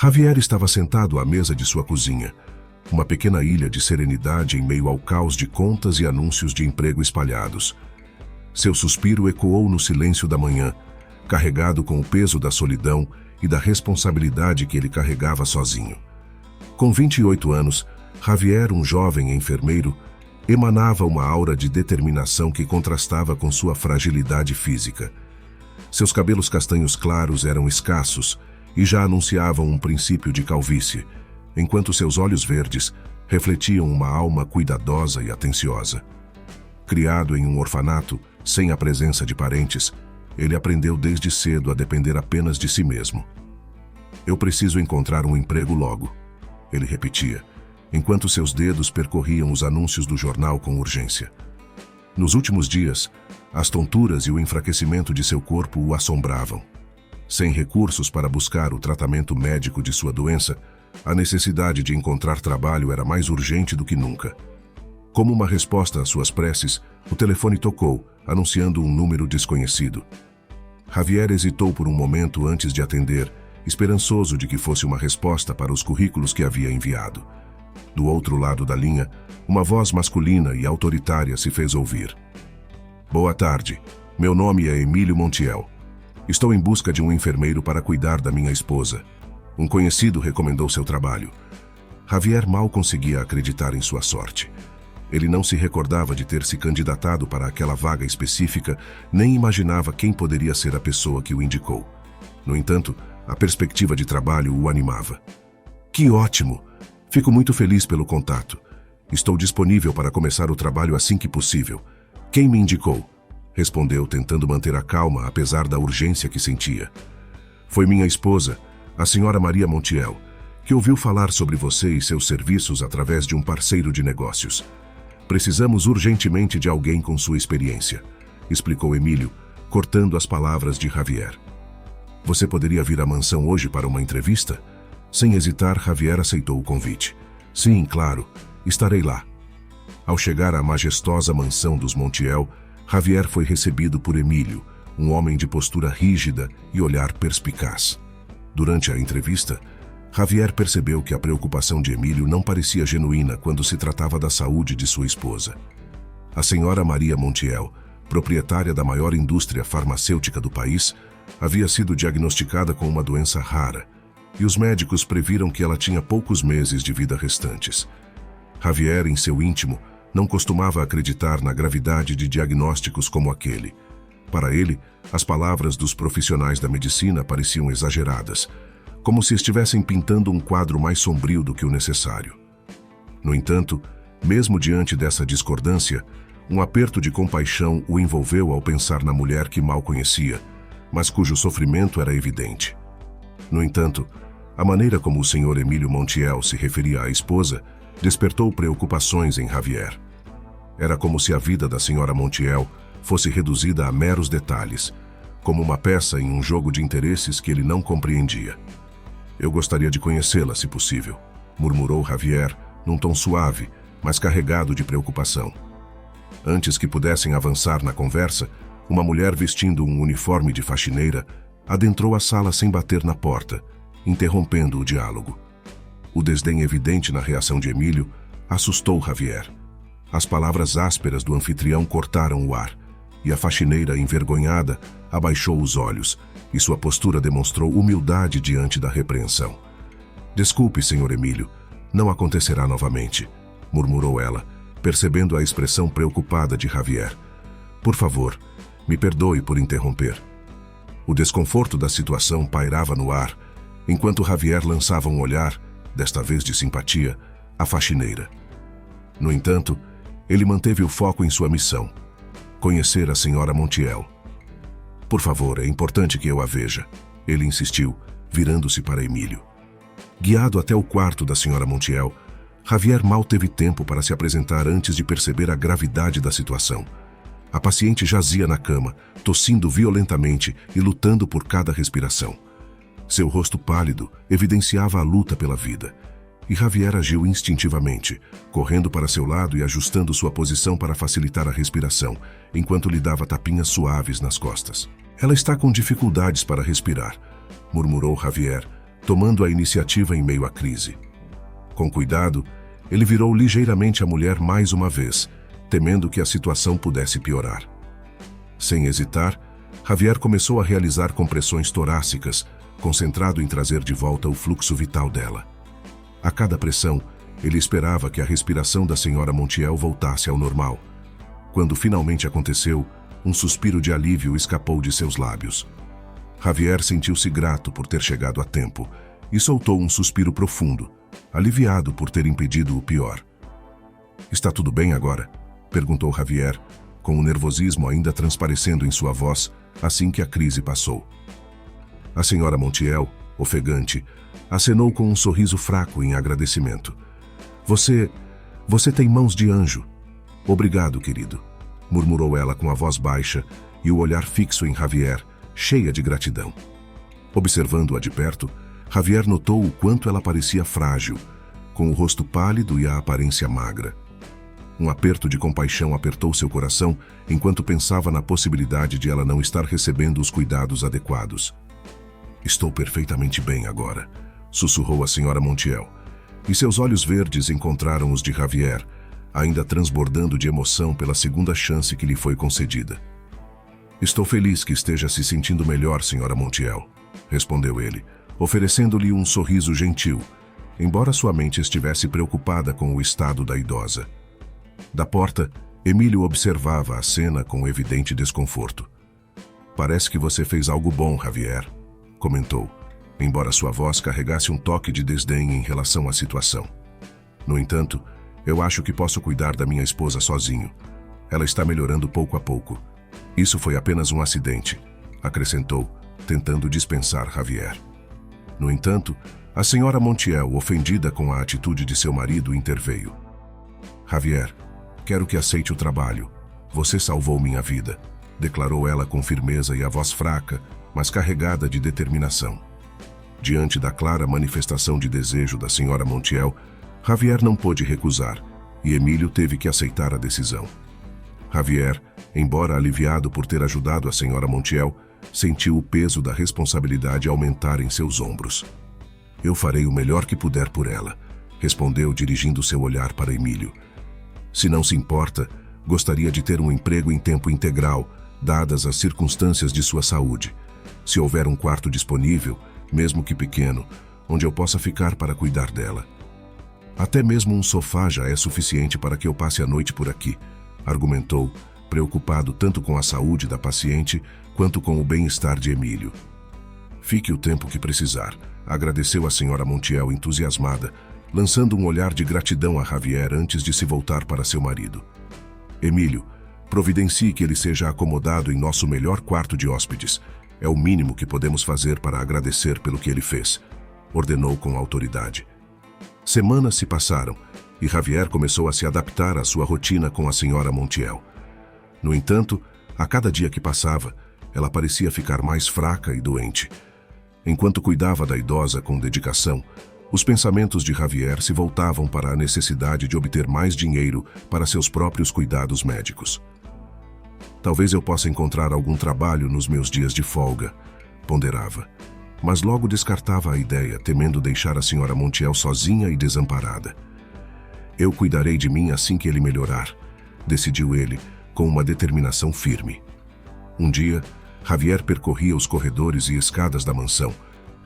Javier estava sentado à mesa de sua cozinha, uma pequena ilha de serenidade em meio ao caos de contas e anúncios de emprego espalhados. Seu suspiro ecoou no silêncio da manhã, carregado com o peso da solidão e da responsabilidade que ele carregava sozinho. Com 28 anos, Javier, um jovem enfermeiro, emanava uma aura de determinação que contrastava com sua fragilidade física. Seus cabelos castanhos claros eram escassos e já anunciavam um princípio de calvície, enquanto seus olhos verdes refletiam uma alma cuidadosa e atenciosa. Criado em um orfanato, sem a presença de parentes, ele aprendeu desde cedo a depender apenas de si mesmo. "Eu preciso encontrar um emprego logo", ele repetia, enquanto seus dedos percorriam os anúncios do jornal com urgência. Nos últimos dias, as tonturas e o enfraquecimento de seu corpo o assombravam. Sem recursos para buscar o tratamento médico de sua doença, a necessidade de encontrar trabalho era mais urgente do que nunca. Como uma resposta às suas preces, o telefone tocou, anunciando um número desconhecido. Javier hesitou por um momento antes de atender, esperançoso de que fosse uma resposta para os currículos que havia enviado. Do outro lado da linha, uma voz masculina e autoritária se fez ouvir. "Boa tarde. Meu nome é Emílio Montiel. Estou em busca de um enfermeiro para cuidar da minha esposa. Um conhecido recomendou seu trabalho." Javier mal conseguia acreditar em sua sorte. Ele não se recordava de ter se candidatado para aquela vaga específica, nem imaginava quem poderia ser a pessoa que o indicou. No entanto, a perspectiva de trabalho o animava. "Que ótimo! Fico muito feliz pelo contato. Estou disponível para começar o trabalho assim que possível. Quem me indicou?", respondeu, tentando manter a calma apesar da urgência que sentia. "Foi minha esposa, a senhora Maria Montiel, que ouviu falar sobre você e seus serviços através de um parceiro de negócios. Precisamos urgentemente de alguém com sua experiência", explicou Emílio, cortando as palavras de Javier. "Você poderia vir à mansão hoje para uma entrevista?" Sem hesitar, Javier aceitou o convite. "Sim, claro, estarei lá." Ao chegar à majestosa mansão dos Montiel, Javier foi recebido por Emílio, um homem de postura rígida e olhar perspicaz. Durante a entrevista, Javier percebeu que a preocupação de Emílio não parecia genuína quando se tratava da saúde de sua esposa. A senhora Maria Montiel, proprietária da maior indústria farmacêutica do país, havia sido diagnosticada com uma doença rara, e os médicos previram que ela tinha poucos meses de vida restantes. Javier, em seu íntimo, não costumava acreditar na gravidade de diagnósticos como aquele. Para ele, as palavras dos profissionais da medicina pareciam exageradas, como se estivessem pintando um quadro mais sombrio do que o necessário. No entanto, mesmo diante dessa discordância, um aperto de compaixão o envolveu ao pensar na mulher que mal conhecia, mas cujo sofrimento era evidente. No entanto, a maneira como o senhor Emílio Montiel se referia à esposa despertou preocupações em Javier. Era como se a vida da senhora Montiel fosse reduzida a meros detalhes, como uma peça em um jogo de interesses que ele não compreendia. "Eu gostaria de conhecê-la, se possível", murmurou Javier, num tom suave, mas carregado de preocupação. Antes que pudessem avançar na conversa, uma mulher vestindo um uniforme de faxineira adentrou a sala sem bater na porta, interrompendo o diálogo. O desdém evidente na reação de Emílio assustou Javier. As palavras ásperas do anfitrião cortaram o ar, e a faxineira, envergonhada, abaixou os olhos, e sua postura demonstrou humildade diante da repreensão. "Desculpe, senhor Emílio, não acontecerá novamente", murmurou ela, percebendo a expressão preocupada de Javier. "Por favor, me perdoe por interromper." O desconforto da situação pairava no ar, enquanto Javier lançava um olhar, desta vez de simpatia, à faxineira. No entanto, ele manteve o foco em sua missão: conhecer a senhora Montiel. "Por favor, é importante que eu a veja", ele insistiu, virando-se para Emílio. Guiado até o quarto da senhora Montiel, Javier mal teve tempo para se apresentar antes de perceber a gravidade da situação. A paciente jazia na cama, tossindo violentamente e lutando por cada respiração. Seu rosto pálido evidenciava a luta pela vida, e Javier agiu instintivamente, correndo para seu lado e ajustando sua posição para facilitar a respiração, enquanto lhe dava tapinhas suaves nas costas. "Ela está com dificuldades para respirar", murmurou Javier, tomando a iniciativa em meio à crise. Com cuidado, ele virou ligeiramente a mulher mais uma vez, temendo que a situação pudesse piorar. Sem hesitar, Javier começou a realizar compressões torácicas, concentrado em trazer de volta o fluxo vital dela. A cada pressão, ele esperava que a respiração da senhora Montiel voltasse ao normal. Quando finalmente aconteceu, um suspiro de alívio escapou de seus lábios. Javier sentiu-se grato por ter chegado a tempo e soltou um suspiro profundo, aliviado por ter impedido o pior. "Está tudo bem agora?" perguntou Javier, com o nervosismo ainda transparecendo em sua voz assim que a crise passou. A senhora Montiel, ofegante, acenou com um sorriso fraco em agradecimento. Você tem mãos de anjo." "Obrigado, querido", murmurou ela com a voz baixa e o olhar fixo em Javier, cheia de gratidão. Observando-a de perto, Javier notou o quanto ela parecia frágil, com o rosto pálido e a aparência magra. Um aperto de compaixão apertou seu coração enquanto pensava na possibilidade de ela não estar recebendo os cuidados adequados. "Estou perfeitamente bem agora", sussurrou a senhora Montiel, e seus olhos verdes encontraram os de Javier, ainda transbordando de emoção pela segunda chance que lhe foi concedida. "Estou feliz que esteja se sentindo melhor, senhora Montiel", respondeu ele, oferecendo-lhe um sorriso gentil, embora sua mente estivesse preocupada com o estado da idosa. Da porta, Emílio observava a cena com evidente desconforto. "Parece que você fez algo bom, Javier", comentou, embora sua voz carregasse um toque de desdém em relação à situação. "No entanto, eu acho que posso cuidar da minha esposa sozinho. Ela está melhorando pouco a pouco. Isso foi apenas um acidente", acrescentou, tentando dispensar Javier. No entanto, a senhora Montiel, ofendida com a atitude de seu marido, interveio. "Javier, quero que aceite o trabalho. Você salvou minha vida", declarou ela com firmeza e a voz fraca, mas carregada de determinação. Diante da clara manifestação de desejo da senhora Montiel, Javier não pôde recusar, e Emílio teve que aceitar a decisão. Javier, embora aliviado por ter ajudado a senhora Montiel, sentiu o peso da responsabilidade aumentar em seus ombros. "Eu farei o melhor que puder por ela", respondeu dirigindo seu olhar para Emílio. "Se não se importa, gostaria de ter um emprego em tempo integral, dadas as circunstâncias de sua saúde. Se houver um quarto disponível, mesmo que pequeno, onde eu possa ficar para cuidar dela. Até mesmo um sofá já é suficiente para que eu passe a noite por aqui", argumentou, preocupado tanto com a saúde da paciente quanto com o bem-estar de Emílio. "Fique o tempo que precisar", agradeceu a senhora Montiel entusiasmada, lançando um olhar de gratidão a Javier antes de se voltar para seu marido. "Emílio, providencie que ele seja acomodado em nosso melhor quarto de hóspedes. É o mínimo que podemos fazer para agradecer pelo que ele fez", ordenou com autoridade. Semanas se passaram e Javier começou a se adaptar à sua rotina com a senhora Montiel. No entanto, a cada dia que passava, ela parecia ficar mais fraca e doente. Enquanto cuidava da idosa com dedicação, os pensamentos de Javier se voltavam para a necessidade de obter mais dinheiro para seus próprios cuidados médicos. "Talvez eu possa encontrar algum trabalho nos meus dias de folga", ponderava, mas logo descartava a ideia, temendo deixar a senhora Montiel sozinha e desamparada. "Eu cuidarei de mim assim que ele melhorar", decidiu ele, com uma determinação firme. Um dia, Javier percorria os corredores e escadas da mansão,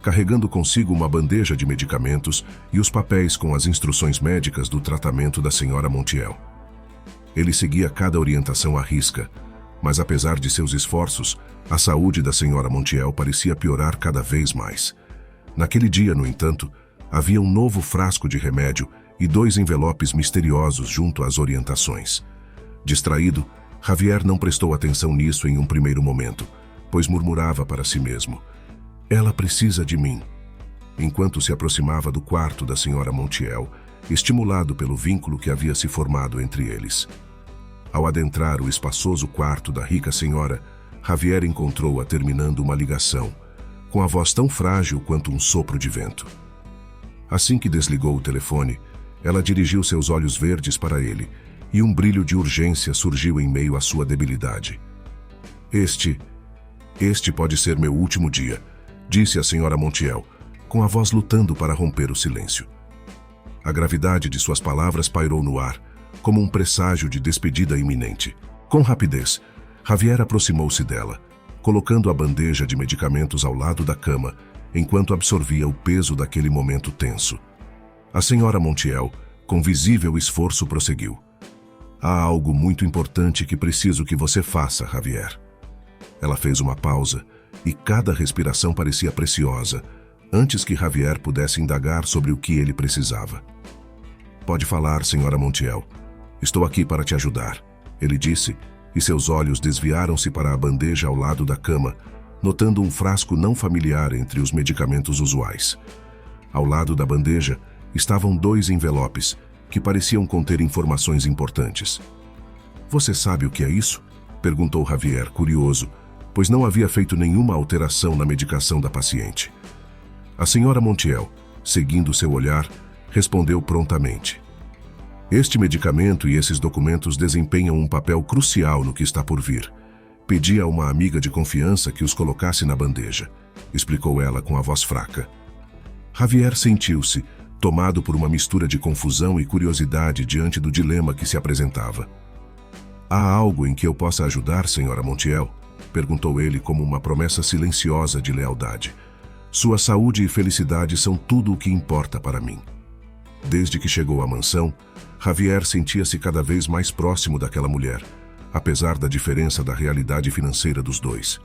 carregando consigo uma bandeja de medicamentos e os papéis com as instruções médicas do tratamento da senhora Montiel. Ele seguia cada orientação à risca, mas apesar de seus esforços, a saúde da senhora Montiel parecia piorar cada vez mais. Naquele dia, no entanto, havia um novo frasco de remédio e 2 envelopes misteriosos junto às orientações. Distraído, Javier não prestou atenção nisso em um primeiro momento, pois murmurava para si mesmo: "Ela precisa de mim." Enquanto se aproximava do quarto da senhora Montiel, estimulado pelo vínculo que havia se formado entre eles. Ao adentrar o espaçoso quarto da rica senhora, Javier encontrou-a terminando uma ligação, com a voz tão frágil quanto um sopro de vento. Assim que desligou o telefone, ela dirigiu seus olhos verdes para ele, e um brilho de urgência surgiu em meio à sua debilidade. Este pode ser meu último dia", disse a senhora Montiel, com a voz lutando para romper o silêncio. A gravidade de suas palavras pairou no ar, como um presságio de despedida iminente. Com rapidez, Javier aproximou-se dela, colocando a bandeja de medicamentos ao lado da cama, enquanto absorvia o peso daquele momento tenso. A senhora Montiel, com visível esforço, prosseguiu. Há algo muito importante que preciso que você faça, Javier. Ela fez uma pausa, e cada respiração parecia preciosa, antes que Javier pudesse indagar sobre o que ele precisava. Pode falar, senhora Montiel. Estou aqui para te ajudar, ele disse, e seus olhos desviaram-se para a bandeja ao lado da cama, notando um frasco não familiar entre os medicamentos usuais. Ao lado da bandeja estavam 2 envelopes, que pareciam conter informações importantes. Você sabe o que é isso? Perguntou Javier, curioso, pois não havia feito nenhuma alteração na medicação da paciente. A senhora Montiel, seguindo seu olhar, respondeu prontamente. Este medicamento e esses documentos desempenham um papel crucial no que está por vir. Pedi a uma amiga de confiança que os colocasse na bandeja, explicou ela com a voz fraca. Javier sentiu-se, tomado por uma mistura de confusão e curiosidade diante do dilema que se apresentava. Há algo em que eu possa ajudar, senhora Montiel? Perguntou ele como uma promessa silenciosa de lealdade. Sua saúde e felicidade são tudo o que importa para mim. Desde que chegou à mansão, Javier sentia-se cada vez mais próximo daquela mulher, apesar da diferença da realidade financeira dos dois.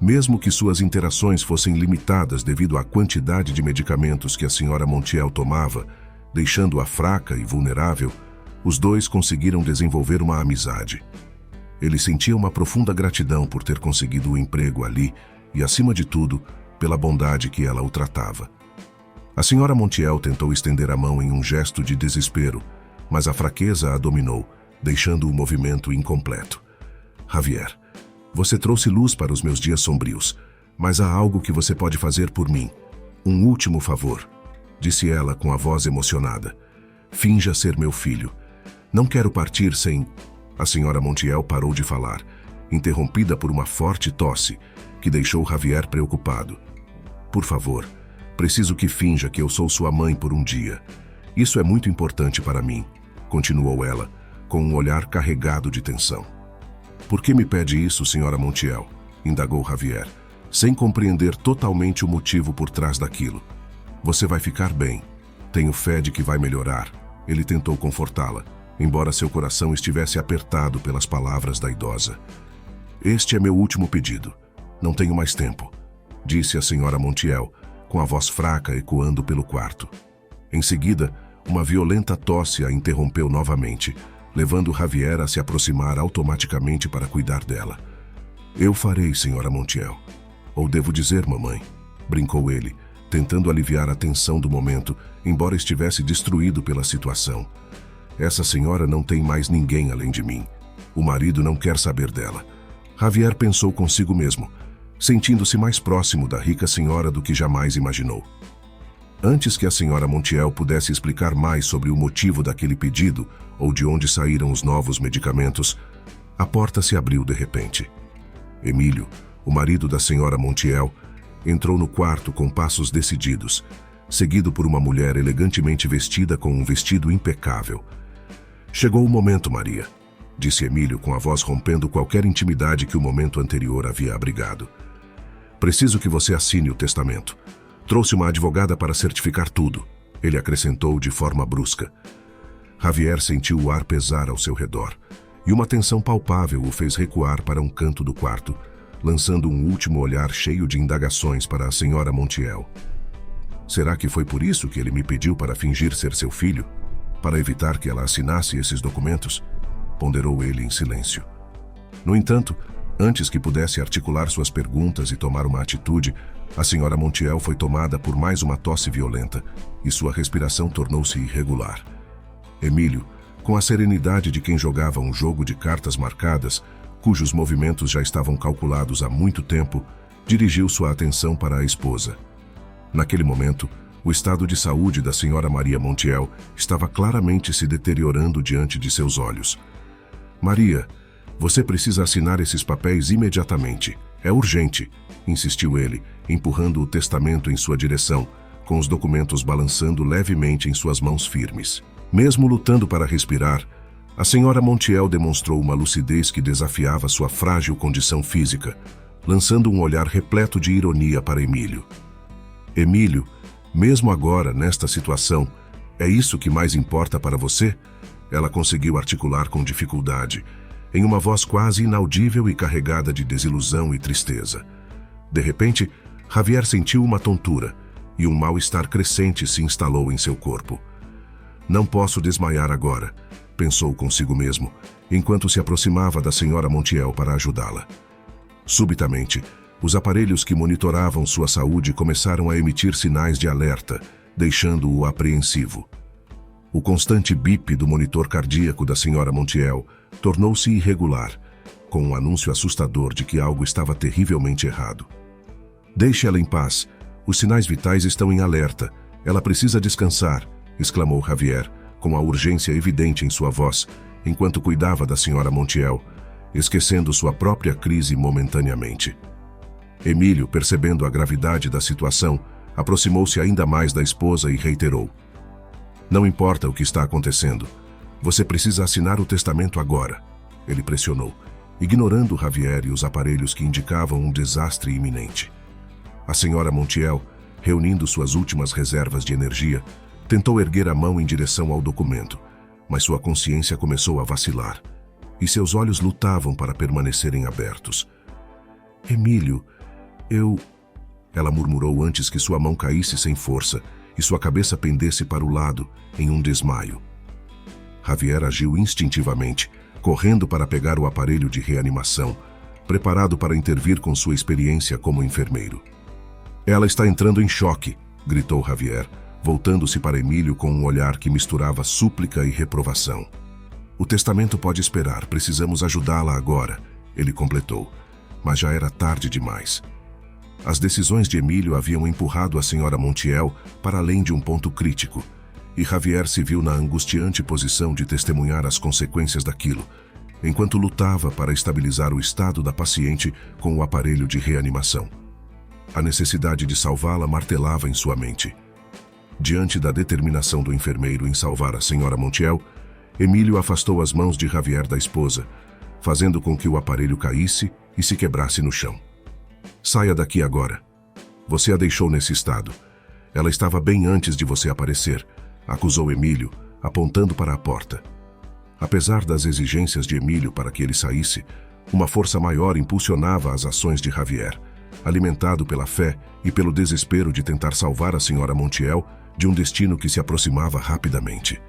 Mesmo que suas interações fossem limitadas devido à quantidade de medicamentos que a senhora Montiel tomava, deixando-a fraca e vulnerável, os dois conseguiram desenvolver uma amizade. Ele sentia uma profunda gratidão por ter conseguido o emprego ali e, acima de tudo, pela bondade que ela o tratava. A senhora Montiel tentou estender a mão em um gesto de desespero, mas a fraqueza a dominou, deixando o movimento incompleto. Javier, você trouxe luz para os meus dias sombrios, mas há algo que você pode fazer por mim. Um último favor, disse ela com a voz emocionada. Finja ser meu filho. Não quero partir sem... A senhora Montiel parou de falar, interrompida por uma forte tosse, que deixou Javier preocupado. Por favor, preciso que finja que eu sou sua mãe por um dia. Isso é muito importante para mim, continuou ela, com um olhar carregado de tensão. Por que me pede isso, senhora Montiel? Indagou Javier, sem compreender totalmente o motivo por trás daquilo. Você vai ficar bem. Tenho fé de que vai melhorar. Ele tentou confortá-la, embora seu coração estivesse apertado pelas palavras da idosa. Este é meu último pedido. Não tenho mais tempo, disse a senhora Montiel, com a voz fraca ecoando pelo quarto. Em seguida, uma violenta tosse a interrompeu novamente, levando Javier a se aproximar automaticamente para cuidar dela. Eu farei, senhora Montiel. Ou devo dizer, mamãe, brincou ele, tentando aliviar a tensão do momento, embora estivesse destruído pela situação. Essa senhora não tem mais ninguém além de mim. O marido não quer saber dela. Javier pensou consigo mesmo, sentindo-se mais próximo da rica senhora do que jamais imaginou. Antes que a senhora Montiel pudesse explicar mais sobre o motivo daquele pedido ou de onde saíram os novos medicamentos, a porta se abriu de repente. Emílio, o marido da senhora Montiel, entrou no quarto com passos decididos, seguido por uma mulher elegantemente vestida com um vestido impecável. Chegou o momento, Maria, disse Emílio com a voz rompendo qualquer intimidade que o momento anterior havia abrigado. Preciso que você assine o testamento. Trouxe uma advogada para certificar tudo, ele acrescentou de forma brusca. Javier sentiu o ar pesar ao seu redor, e uma tensão palpável o fez recuar para um canto do quarto, lançando um último olhar cheio de indagações para a senhora Montiel. Será que foi por isso que ele me pediu para fingir ser seu filho? Para evitar que ela assinasse esses documentos? Ponderou ele em silêncio. No entanto, antes que pudesse articular suas perguntas e tomar uma atitude, a senhora Montiel foi tomada por mais uma tosse violenta e sua respiração tornou-se irregular. Emílio, com a serenidade de quem jogava um jogo de cartas marcadas, cujos movimentos já estavam calculados há muito tempo, dirigiu sua atenção para a esposa. Naquele momento, o estado de saúde da senhora Maria Montiel estava claramente se deteriorando diante de seus olhos. Maria, você precisa assinar esses papéis imediatamente. É urgente, insistiu ele, empurrando o testamento em sua direção, com os documentos balançando levemente em suas mãos firmes. Mesmo lutando para respirar, a senhora Montiel demonstrou uma lucidez que desafiava sua frágil condição física, lançando um olhar repleto de ironia para Emílio. Emílio, mesmo agora, nesta situação, é isso que mais importa para você? Ela conseguiu articular com dificuldade, em uma voz quase inaudível e carregada de desilusão e tristeza. De repente, Javier sentiu uma tontura, e um mal-estar crescente se instalou em seu corpo. Não posso desmaiar agora, pensou consigo mesmo, enquanto se aproximava da senhora Montiel para ajudá-la. Subitamente, os aparelhos que monitoravam sua saúde começaram a emitir sinais de alerta, deixando-o apreensivo. O constante bip do monitor cardíaco da senhora Montiel tornou-se irregular, com um anúncio assustador de que algo estava terrivelmente errado. Deixe ela em paz. Os sinais vitais estão em alerta. Ela precisa descansar, exclamou Javier, com a urgência evidente em sua voz, enquanto cuidava da senhora Montiel, esquecendo sua própria crise momentaneamente. Emílio, percebendo a gravidade da situação, aproximou-se ainda mais da esposa e reiterou: Não importa o que está acontecendo. Você precisa assinar o testamento agora. Ele pressionou, ignorando Javier e os aparelhos que indicavam um desastre iminente. A senhora Montiel, reunindo suas últimas reservas de energia, tentou erguer a mão em direção ao documento, mas sua consciência começou a vacilar, e seus olhos lutavam para permanecerem abertos. Emílio, Ela murmurou antes que sua mão caísse sem força e sua cabeça pendesse para o lado, em um desmaio. Javier agiu instintivamente, correndo para pegar o aparelho de reanimação, preparado para intervir com sua experiência como enfermeiro. Ela está entrando em choque, gritou Javier, voltando-se para Emílio com um olhar que misturava súplica e reprovação. O testamento pode esperar, precisamos ajudá-la agora, ele completou, mas já era tarde demais. As decisões de Emílio haviam empurrado a senhora Montiel para além de um ponto crítico, e Javier se viu na angustiante posição de testemunhar as consequências daquilo, enquanto lutava para estabilizar o estado da paciente com o aparelho de reanimação. A necessidade de salvá-la martelava em sua mente. Diante da determinação do enfermeiro em salvar a senhora Montiel, Emílio afastou as mãos de Javier da esposa, fazendo com que o aparelho caísse e se quebrasse no chão. Saia daqui agora. Você a deixou nesse estado. Ela estava bem antes de você aparecer, acusou Emílio, apontando para a porta. Apesar das exigências de Emílio para que ele saísse, uma força maior impulsionava as ações de Javier, alimentado pela fé e pelo desespero de tentar salvar a senhora Montiel de um destino que se aproximava rapidamente.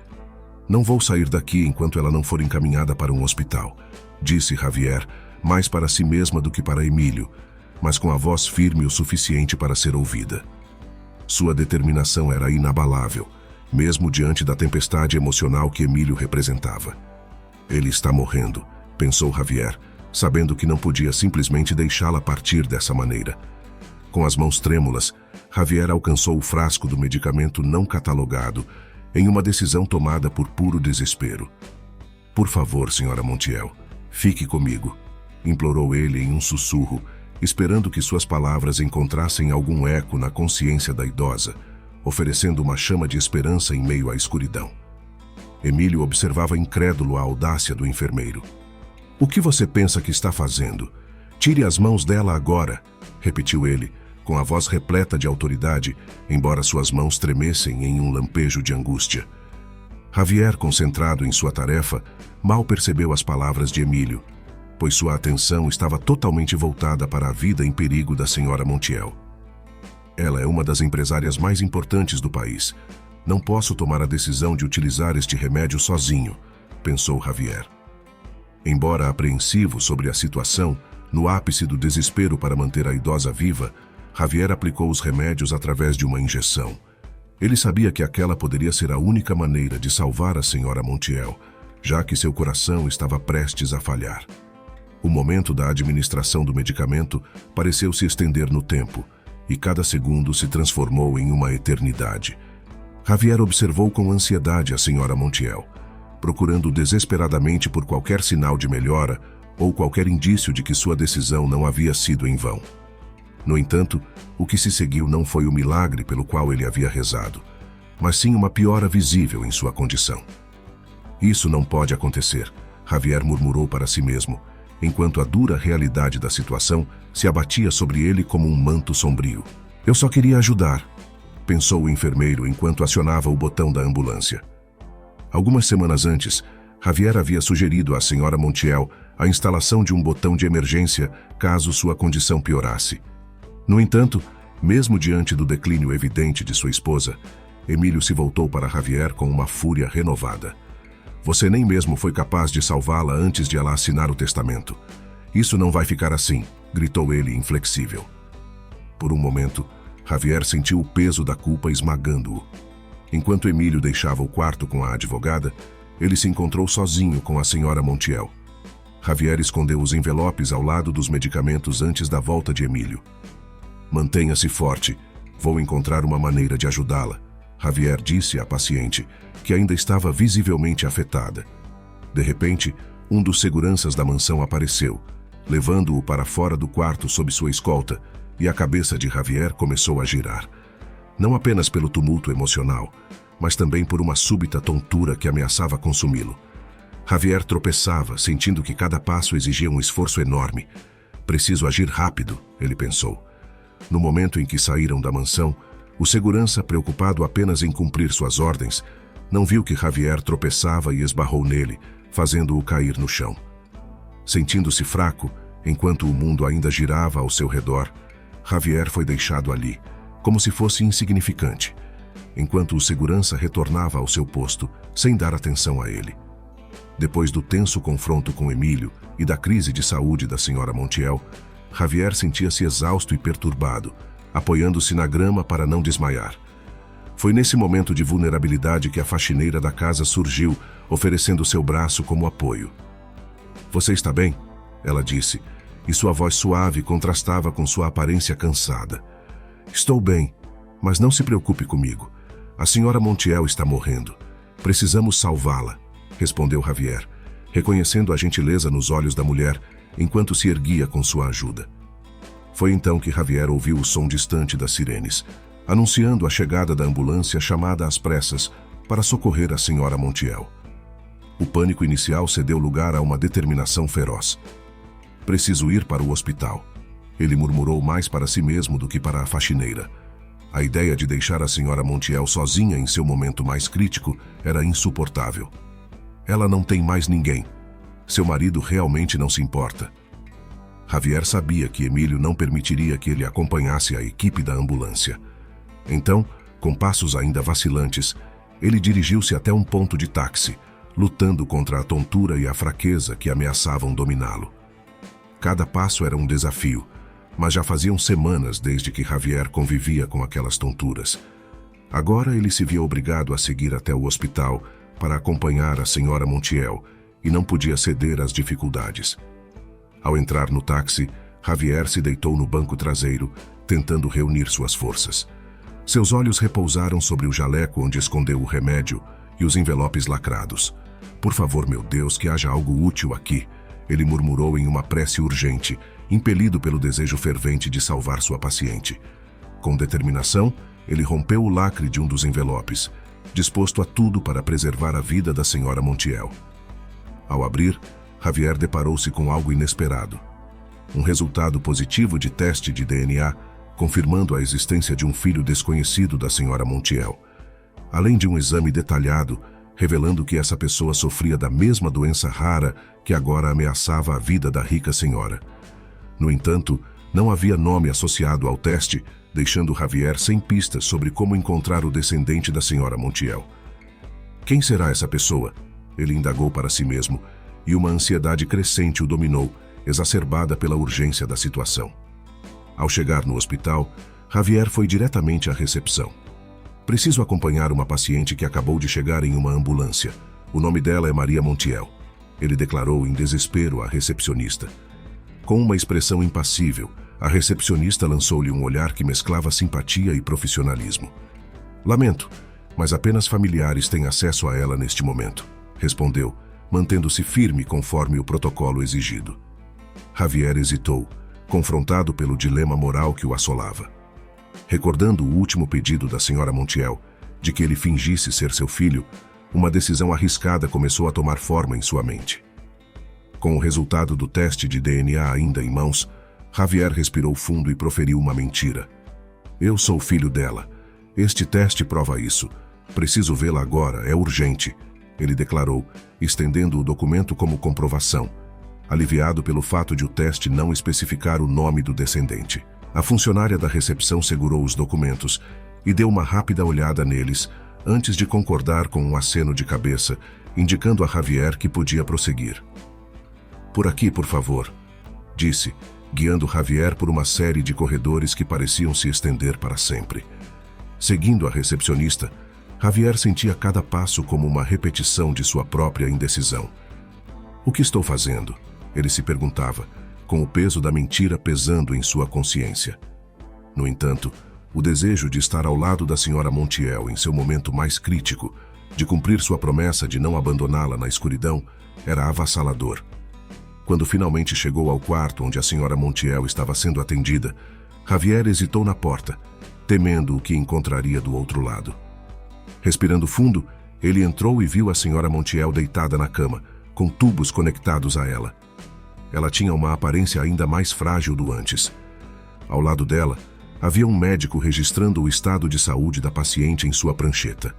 Não vou sair daqui enquanto ela não for encaminhada para um hospital, disse Javier, mais para si mesma do que para Emílio, mas com a voz firme o suficiente para ser ouvida. Sua determinação era inabalável, mesmo diante da tempestade emocional que Emílio representava. Ele está morrendo, pensou Javier, sabendo que não podia simplesmente deixá-la partir dessa maneira. Com as mãos trêmulas, Javier alcançou o frasco do medicamento não catalogado, em uma decisão tomada por puro desespero. Por favor, senhora Montiel, fique comigo, implorou ele em um sussurro, esperando que suas palavras encontrassem algum eco na consciência da idosa, oferecendo uma chama de esperança em meio à escuridão. Emílio observava incrédulo a audácia do enfermeiro. O que você pensa que está fazendo? Tire as mãos dela agora, repetiu ele, com a voz repleta de autoridade, embora suas mãos tremessem em um lampejo de angústia. Javier, concentrado em sua tarefa, mal percebeu as palavras de Emílio, pois sua atenção estava totalmente voltada para a vida em perigo da senhora Montiel. Ela é uma das empresárias mais importantes do país. Não posso tomar a decisão de utilizar este remédio sozinho, pensou Javier. Embora apreensivo sobre a situação, no ápice do desespero para manter a idosa viva, Javier aplicou os remédios através de uma injeção. Ele sabia que aquela poderia ser a única maneira de salvar a senhora Montiel, já que seu coração estava prestes a falhar. O momento da administração do medicamento pareceu se estender no tempo, e cada segundo se transformou em uma eternidade. Javier observou com ansiedade a senhora Montiel, procurando desesperadamente por qualquer sinal de melhora ou qualquer indício de que sua decisão não havia sido em vão. No entanto, o que se seguiu não foi o milagre pelo qual ele havia rezado, mas sim uma piora visível em sua condição. Isso não pode acontecer, Javier murmurou para si mesmo, enquanto a dura realidade da situação se abatia sobre ele como um manto sombrio. Eu só queria ajudar, pensou o enfermeiro enquanto acionava o botão da ambulância. Algumas semanas antes, Javier havia sugerido à senhora Montiel a instalação de um botão de emergência caso sua condição piorasse. No entanto, mesmo diante do declínio evidente de sua esposa, Emílio se voltou para Javier com uma fúria renovada. Você nem mesmo foi capaz de salvá-la antes de ela assinar o testamento. Isso não vai ficar assim, gritou ele inflexível. Por um momento, Javier sentiu o peso da culpa esmagando-o. Enquanto Emílio deixava o quarto com a advogada, ele se encontrou sozinho com a senhora Montiel. Javier escondeu os envelopes ao lado dos medicamentos antes da volta de Emílio. Mantenha-se forte, vou encontrar uma maneira de ajudá-la, Javier disse à paciente, que ainda estava visivelmente afetada. De repente, um dos seguranças da mansão apareceu, levando-o para fora do quarto sob sua escolta, e a cabeça de Javier começou a girar. Não apenas pelo tumulto emocional, mas também por uma súbita tontura que ameaçava consumi-lo. Javier tropeçava, sentindo que cada passo exigia um esforço enorme. Preciso agir rápido, ele pensou. No momento em que saíram da mansão, o segurança, preocupado apenas em cumprir suas ordens, não viu que Javier tropeçava e esbarrou nele, fazendo-o cair no chão. Sentindo-se fraco, enquanto o mundo ainda girava ao seu redor, Javier foi deixado ali, como se fosse insignificante, enquanto o segurança retornava ao seu posto, sem dar atenção a ele. Depois do tenso confronto com Emílio e da crise de saúde da senhora Montiel, Javier sentia-se exausto e perturbado, apoiando-se na grama para não desmaiar. Foi nesse momento de vulnerabilidade que a faxineira da casa surgiu, oferecendo seu braço como apoio. Você está bem? Ela disse, e sua voz suave contrastava com sua aparência cansada. Estou bem, mas não se preocupe comigo. A senhora Montiel está morrendo. Precisamos salvá-la, respondeu Javier, reconhecendo a gentileza nos olhos da mulher, enquanto se erguia com sua ajuda. Foi então que Javier ouviu o som distante das sirenes, anunciando a chegada da ambulância chamada às pressas para socorrer a senhora Montiel. O pânico inicial cedeu lugar a uma determinação feroz. Preciso ir para o hospital. Ele murmurou mais para si mesmo do que para a faxineira. A ideia de deixar a senhora Montiel sozinha em seu momento mais crítico era insuportável. Ela não tem mais ninguém. Seu marido realmente não se importa. Javier sabia que Emílio não permitiria que ele acompanhasse a equipe da ambulância. Então, com passos ainda vacilantes, ele dirigiu-se até um ponto de táxi, lutando contra a tontura e a fraqueza que ameaçavam dominá-lo. Cada passo era um desafio, mas já faziam semanas desde que Javier convivia com aquelas tonturas. Agora ele se via obrigado a seguir até o hospital para acompanhar a senhora Montiel e não podia ceder às dificuldades. Ao entrar no táxi, Javier se deitou no banco traseiro, tentando reunir suas forças. Seus olhos repousaram sobre o jaleco onde escondeu o remédio e os envelopes lacrados. Por favor, meu Deus, que haja algo útil aqui, ele murmurou em uma prece urgente, impelido pelo desejo fervente de salvar sua paciente. Com determinação, ele rompeu o lacre de um dos envelopes, disposto a tudo para preservar a vida da senhora Montiel. Ao abrir, Javier deparou-se com algo inesperado. Um resultado positivo de teste de DNA, confirmando a existência de um filho desconhecido da senhora Montiel. Além de um exame detalhado, revelando que essa pessoa sofria da mesma doença rara que agora ameaçava a vida da rica senhora. No entanto, não havia nome associado ao teste, deixando Javier sem pistas sobre como encontrar o descendente da senhora Montiel. Quem será essa pessoa? Ele indagou para si mesmo, e uma ansiedade crescente o dominou, exacerbada pela urgência da situação. Ao chegar no hospital, Javier foi diretamente à recepção. Preciso acompanhar uma paciente que acabou de chegar em uma ambulância. O nome dela é Maria Montiel. Ele declarou em desespero à recepcionista. Com uma expressão impassível, a recepcionista lançou-lhe um olhar que mesclava simpatia e profissionalismo. Lamento, mas apenas familiares têm acesso a ela neste momento, respondeu, mantendo-se firme conforme o protocolo exigido. Javier hesitou, confrontado pelo dilema moral que o assolava. Recordando o último pedido da senhora Montiel, de que ele fingisse ser seu filho, uma decisão arriscada começou a tomar forma em sua mente. Com o resultado do teste de DNA ainda em mãos, Javier respirou fundo e proferiu uma mentira. Eu sou filho dela. Este teste prova isso. Preciso vê-la agora, é urgente, ele declarou, estendendo o documento como comprovação, aliviado pelo fato de o teste não especificar o nome do descendente. A funcionária da recepção segurou os documentos e deu uma rápida olhada neles, antes de concordar com um aceno de cabeça, indicando a Javier que podia prosseguir. Por aqui, por favor, disse, guiando Javier por uma série de corredores que pareciam se estender para sempre. Seguindo a recepcionista, Javier sentia cada passo como uma repetição de sua própria indecisão. O que estou fazendo? Ele se perguntava, com o peso da mentira pesando em sua consciência. No entanto, o desejo de estar ao lado da senhora Montiel em seu momento mais crítico, de cumprir sua promessa de não abandoná-la na escuridão, era avassalador. Quando finalmente chegou ao quarto onde a senhora Montiel estava sendo atendida, Javier hesitou na porta, temendo o que encontraria do outro lado. Respirando fundo, ele entrou e viu a senhora Montiel deitada na cama, com tubos conectados a ela. Ela tinha uma aparência ainda mais frágil do antes. Ao lado dela, havia um médico registrando o estado de saúde da paciente em sua prancheta.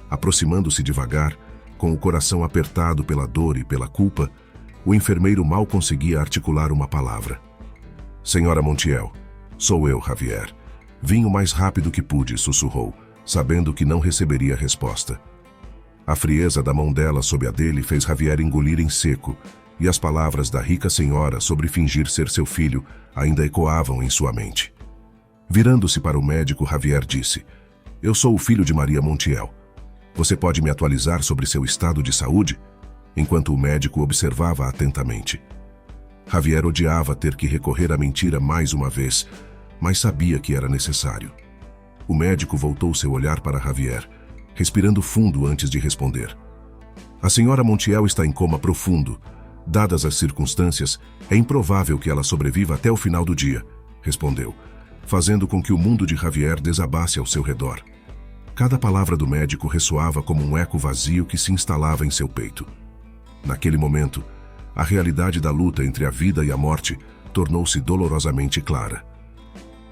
Aproximando-se devagar, com o coração apertado pela dor e pela culpa, o enfermeiro mal conseguia articular uma palavra. Senhora Montiel, sou eu, Javier. Vim o mais rápido que pude, sussurrou, sabendo que não receberia resposta. A frieza da mão dela sob a dele fez Javier engolir em seco, e as palavras da rica senhora sobre fingir ser seu filho ainda ecoavam em sua mente. Virando-se para o médico, Javier disse, eu sou o filho de Maria Montiel. Você pode me atualizar sobre seu estado de saúde? Enquanto o médico observava atentamente. Javier odiava ter que recorrer à mentira mais uma vez, mas sabia que era necessário. O médico voltou seu olhar para Javier, respirando fundo antes de responder. A senhora Montiel está em coma profundo. Dadas as circunstâncias, é improvável que ela sobreviva até o final do dia, respondeu, fazendo com que o mundo de Javier desabasse ao seu redor. Cada palavra do médico ressoava como um eco vazio que se instalava em seu peito. Naquele momento, a realidade da luta entre a vida e a morte tornou-se dolorosamente clara.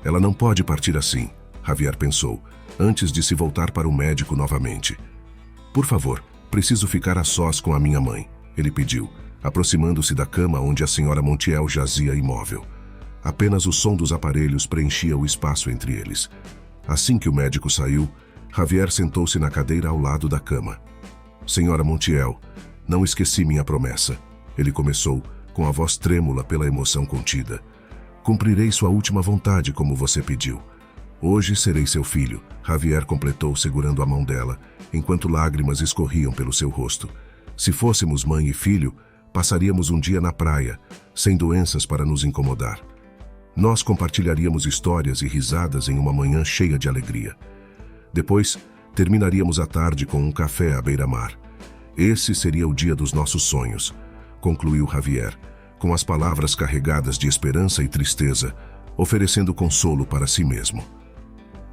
Ela não pode partir assim, Javier pensou, antes de se voltar para o médico novamente. Por favor, preciso ficar a sós com a minha mãe, ele pediu, aproximando-se da cama onde a senhora Montiel jazia imóvel. Apenas o som dos aparelhos preenchia o espaço entre eles. Assim que o médico saiu, Javier sentou-se na cadeira ao lado da cama. Senhora Montiel, não esqueci minha promessa, ele começou, com a voz trêmula pela emoção contida. Cumprirei sua última vontade como você pediu. Hoje serei seu filho, Javier completou segurando a mão dela, enquanto lágrimas escorriam pelo seu rosto. Se fôssemos mãe e filho, passaríamos um dia na praia, sem doenças para nos incomodar. Nós compartilharíamos histórias e risadas em uma manhã cheia de alegria. Depois, terminaríamos a tarde com um café à beira-mar. Esse seria o dia dos nossos sonhos, concluiu Javier, com as palavras carregadas de esperança e tristeza, oferecendo consolo para si mesmo.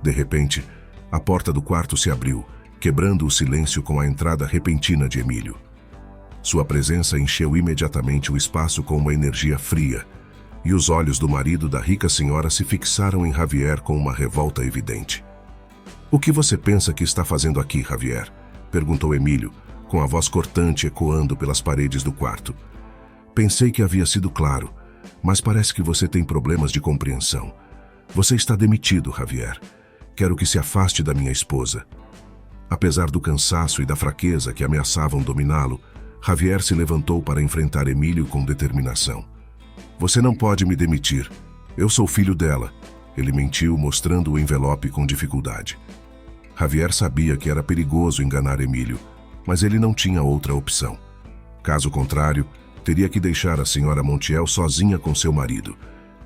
De repente, a porta do quarto se abriu, quebrando o silêncio com a entrada repentina de Emílio. Sua presença encheu imediatamente o espaço com uma energia fria, e os olhos do marido da rica senhora se fixaram em Javier com uma revolta evidente. O que você pensa que está fazendo aqui, Javier? Perguntou Emílio, com a voz cortante ecoando pelas paredes do quarto. Pensei que havia sido claro, mas parece que você tem problemas de compreensão. Você está demitido, Javier. Quero que se afaste da minha esposa. Apesar do cansaço e da fraqueza que ameaçavam dominá-lo, Javier se levantou para enfrentar Emílio com determinação. Você não pode me demitir. Eu sou filho dela. Ele mentiu, mostrando o envelope com dificuldade. Javier sabia que era perigoso enganar Emílio, mas ele não tinha outra opção. Caso contrário, teria que deixar a senhora Montiel sozinha com seu marido,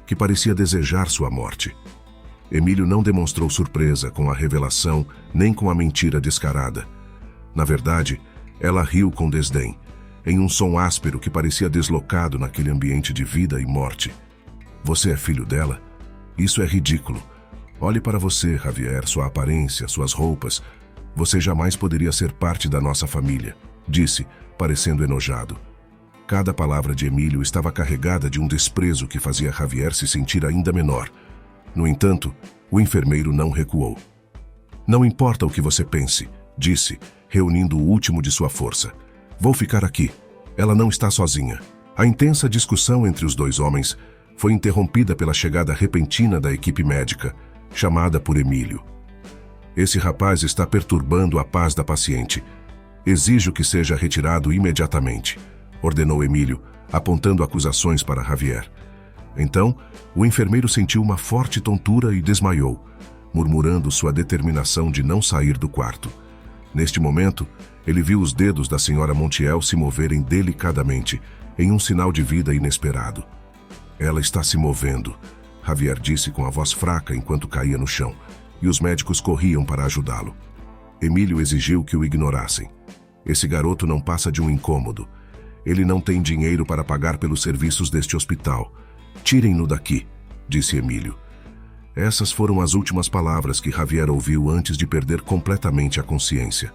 que parecia desejar sua morte. Emílio não demonstrou surpresa com a revelação nem com a mentira descarada. Na verdade, ela riu com desdém, em um som áspero que parecia deslocado naquele ambiente de vida e morte. Você é filho dela? Isso é ridículo. Olhe para você, Javier, sua aparência, suas roupas. Você jamais poderia ser parte da nossa família, disse, parecendo enojado. Cada palavra de Emílio estava carregada de um desprezo que fazia Javier se sentir ainda menor. No entanto, o enfermeiro não recuou. Não importa o que você pense, disse, reunindo o último de sua força. Vou ficar aqui. Ela não está sozinha. A intensa discussão entre os dois homens foi interrompida pela chegada repentina da equipe médica, chamada por Emílio. Esse rapaz está perturbando a paz da paciente. Exijo que seja retirado imediatamente, ordenou Emílio, apontando acusações para Javier. Então, o enfermeiro sentiu uma forte tontura e desmaiou, murmurando sua determinação de não sair do quarto. Neste momento, ele viu os dedos da senhora Montiel se moverem delicadamente, em um sinal de vida inesperado. Ela está se movendo, Javier disse com a voz fraca enquanto caía no chão, e os médicos corriam para ajudá-lo. Emílio exigiu que o ignorassem. Esse garoto não passa de um incômodo. Ele não tem dinheiro para pagar pelos serviços deste hospital. Tirem-no daqui, disse Emílio. Essas foram as últimas palavras que Javier ouviu antes de perder completamente a consciência.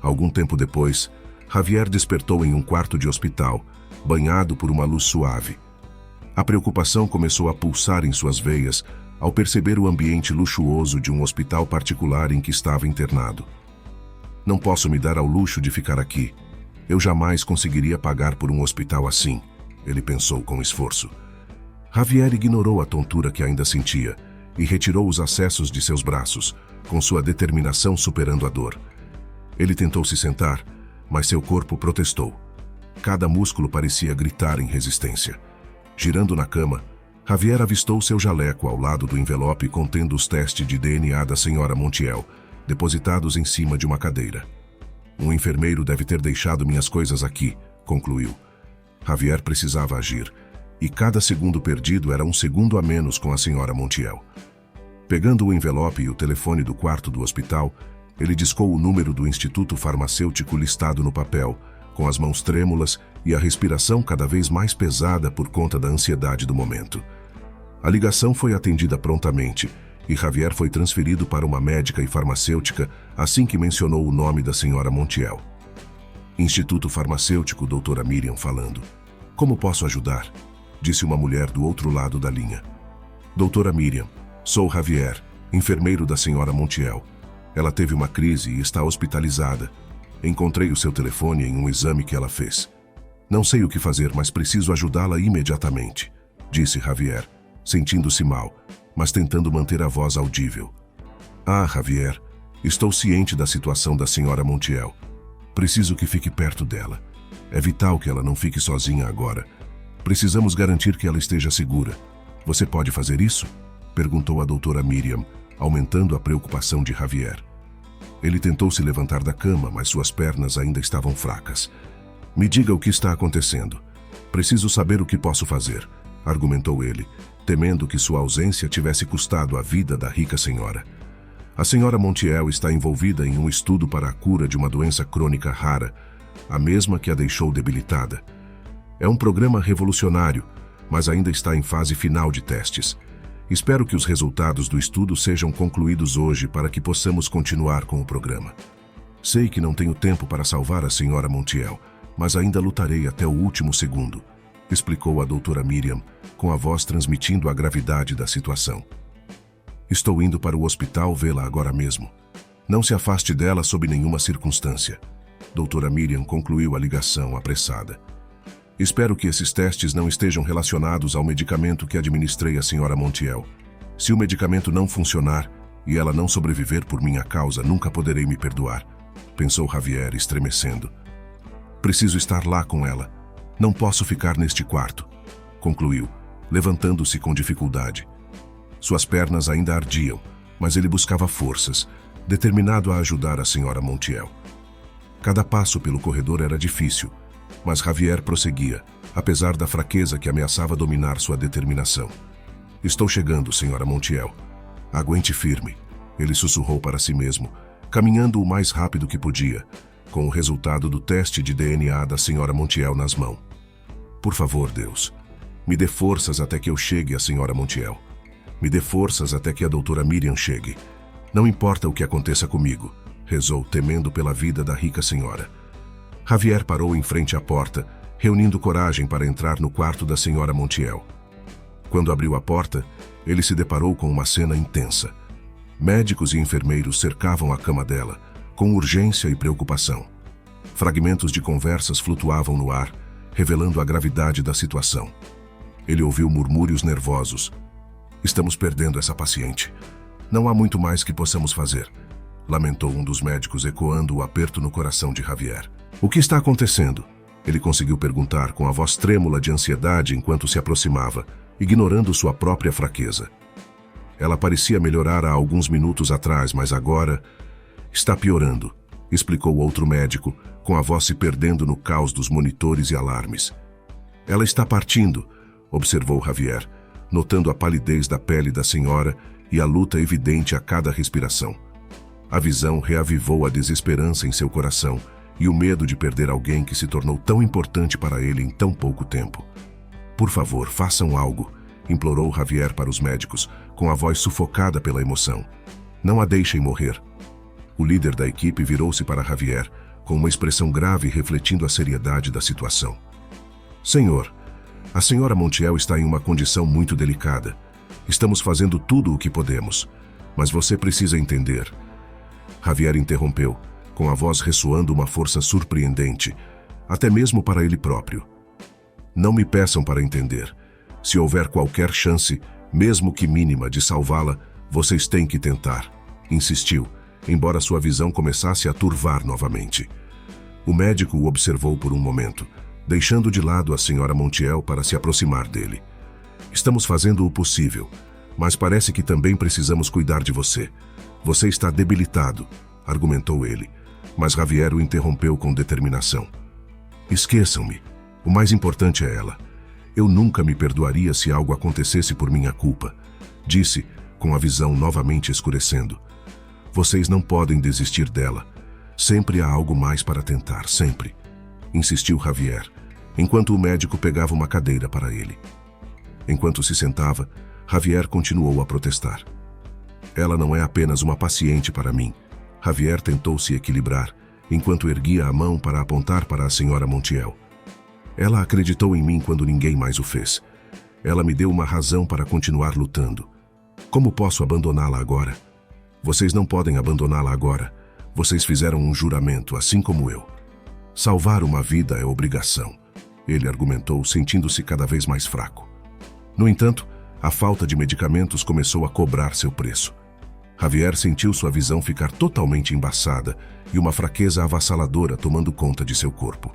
Algum tempo depois, Javier despertou em um quarto de hospital, banhado por uma luz suave. A preocupação começou a pulsar em suas veias ao perceber o ambiente luxuoso de um hospital particular em que estava internado. Não posso me dar ao luxo de ficar aqui. Eu jamais conseguiria pagar por um hospital assim, ele pensou com esforço. Javier ignorou a tontura que ainda sentia e retirou os acessos de seus braços, com sua determinação superando a dor. Ele tentou se sentar, mas seu corpo protestou. Cada músculo parecia gritar em resistência. Girando na cama, Javier avistou seu jaleco ao lado do envelope contendo os testes de DNA da senhora Montiel, depositados em cima de uma cadeira. Um enfermeiro deve ter deixado minhas coisas aqui, concluiu. Javier precisava agir, e cada segundo perdido era um segundo a menos com a senhora Montiel. Pegando o envelope e o telefone do quarto do hospital, ele discou o número do instituto farmacêutico listado no papel, com as mãos trêmulas e a respiração cada vez mais pesada por conta da ansiedade do momento. A ligação foi atendida prontamente e Javier foi transferido para uma médica e farmacêutica assim que mencionou o nome da senhora Montiel. Instituto Farmacêutico, doutora Miriam falando. Como posso ajudar? Disse uma mulher do outro lado da linha. Doutora Miriam, sou Javier, enfermeiro da senhora Montiel. Ela teve uma crise e está hospitalizada. Encontrei o seu telefone em um exame que ela fez. Não sei o que fazer, mas preciso ajudá-la imediatamente, disse Javier, sentindo-se mal, mas tentando manter a voz audível. Ah, Javier, estou ciente da situação da senhora Montiel. Preciso que fique perto dela. É vital que ela não fique sozinha agora. Precisamos garantir que ela esteja segura. Você pode fazer isso? Perguntou a doutora Miriam, aumentando a preocupação de Javier. Ele tentou se levantar da cama, mas suas pernas ainda estavam fracas. Me diga o que está acontecendo. Preciso saber o que posso fazer, argumentou ele, temendo que sua ausência tivesse custado a vida da rica senhora. A senhora Montiel está envolvida em um estudo para a cura de uma doença crônica rara, a mesma que a deixou debilitada. É um programa revolucionário, mas ainda está em fase final de testes. Espero que os resultados do estudo sejam concluídos hoje para que possamos continuar com o programa. Sei que não tenho tempo para salvar a senhora Montiel, mas ainda lutarei até o último segundo, explicou a doutora Miriam, com a voz transmitindo a gravidade da situação. Estou indo para o hospital vê-la agora mesmo. Não se afaste dela sob nenhuma circunstância. Doutora Miriam concluiu a ligação apressada. Espero que esses testes não estejam relacionados ao medicamento que administrei à senhora Montiel. Se o medicamento não funcionar e ela não sobreviver por minha causa, nunca poderei me perdoar, pensou Javier, estremecendo. Preciso estar lá com ela. Não posso ficar neste quarto, concluiu, levantando-se com dificuldade. Suas pernas ainda ardiam, mas ele buscava forças, determinado a ajudar a senhora Montiel. Cada passo pelo corredor era difícil, mas Javier prosseguia, apesar da fraqueza que ameaçava dominar sua determinação. Estou chegando, senhora Montiel. Aguente firme, ele sussurrou para si mesmo, caminhando o mais rápido que podia, com o resultado do teste de DNA da senhora Montiel nas mãos. Por favor, Deus. Me dê forças até que eu chegue à senhora Montiel. Me dê forças até que a doutora Miriam chegue. Não importa o que aconteça comigo, rezou, temendo pela vida da rica senhora. Javier parou em frente à porta, reunindo coragem para entrar no quarto da senhora Montiel. Quando abriu a porta, ele se deparou com uma cena intensa. Médicos e enfermeiros cercavam a cama dela, com urgência e preocupação. Fragmentos de conversas flutuavam no ar, revelando a gravidade da situação. Ele ouviu murmúrios nervosos. Estamos perdendo essa paciente. Não há muito mais que possamos fazer, lamentou um dos médicos, ecoando o aperto no coração de Javier. O que está acontecendo? Ele conseguiu perguntar com a voz trêmula de ansiedade enquanto se aproximava, ignorando sua própria fraqueza. Ela parecia melhorar há alguns minutos atrás, mas agora está piorando, explicou outro médico, com a voz se perdendo no caos dos monitores e alarmes. Ela está partindo, observou Javier, notando a palidez da pele da senhora e a luta evidente a cada respiração. A visão reavivou a desesperança em seu coração e o medo de perder alguém que se tornou tão importante para ele em tão pouco tempo. Por favor, façam algo, implorou Javier para os médicos, com a voz sufocada pela emoção. Não a deixem morrer. O líder da equipe virou-se para Javier, com uma expressão grave refletindo a seriedade da situação. Senhor, a senhora Montiel está em uma condição muito delicada. Estamos fazendo tudo o que podemos, mas você precisa entender. Javier interrompeu, com a voz ressoando uma força surpreendente, até mesmo para ele próprio. Não me peçam para entender. Se houver qualquer chance, mesmo que mínima, de salvá-la, vocês têm que tentar, insistiu, embora sua visão começasse a turvar novamente. O médico o observou por um momento, deixando de lado a senhora Montiel para se aproximar dele. Estamos fazendo o possível, mas parece que também precisamos cuidar de você. Você está debilitado, argumentou ele, mas Javier o interrompeu com determinação. Esqueçam-me. O mais importante é ela. Eu nunca me perdoaria se algo acontecesse por minha culpa, disse, com a visão novamente escurecendo. Vocês não podem desistir dela. Sempre há algo mais para tentar, sempre, insistiu Javier, enquanto o médico pegava uma cadeira para ele. Enquanto se sentava, Javier continuou a protestar. Ela não é apenas uma paciente para mim. Javier tentou se equilibrar, enquanto erguia a mão para apontar para a senhora Montiel. Ela acreditou em mim quando ninguém mais o fez. Ela me deu uma razão para continuar lutando. Como posso abandoná-la agora? Vocês não podem abandoná-la agora. Vocês fizeram um juramento, assim como eu. Salvar uma vida é obrigação, ele argumentou, sentindo-se cada vez mais fraco. No entanto, a falta de medicamentos começou a cobrar seu preço. Javier sentiu sua visão ficar totalmente embaçada e uma fraqueza avassaladora tomando conta de seu corpo.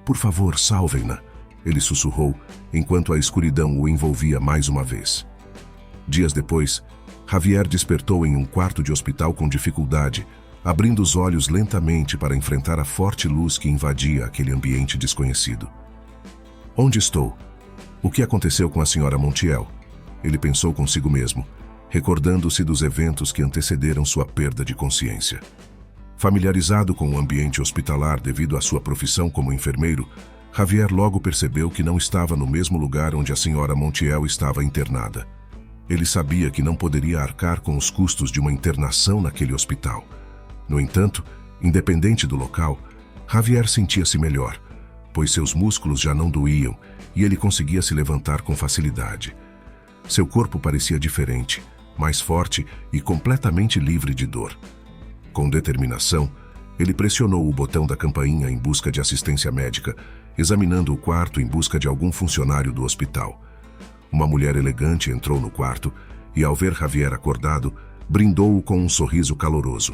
Por favor, salvem-na, ele sussurrou, enquanto a escuridão o envolvia mais uma vez. Dias depois, Javier despertou em um quarto de hospital com dificuldade, abrindo os olhos lentamente para enfrentar a forte luz que invadia aquele ambiente desconhecido. Onde estou? O que aconteceu com a senhora Montiel? Ele pensou consigo mesmo, recordando-se dos eventos que antecederam sua perda de consciência. Familiarizado com o ambiente hospitalar devido à sua profissão como enfermeiro, Javier logo percebeu que não estava no mesmo lugar onde a senhora Montiel estava internada. Ele sabia que não poderia arcar com os custos de uma internação naquele hospital. No entanto, independente do local, Javier sentia-se melhor, pois seus músculos já não doíam e ele conseguia se levantar com facilidade. Seu corpo parecia diferente, mais forte e completamente livre de dor. Com determinação, ele pressionou o botão da campainha em busca de assistência médica, examinando o quarto em busca de algum funcionário do hospital. Uma mulher elegante entrou no quarto e, ao ver Javier acordado, brindou-o com um sorriso caloroso.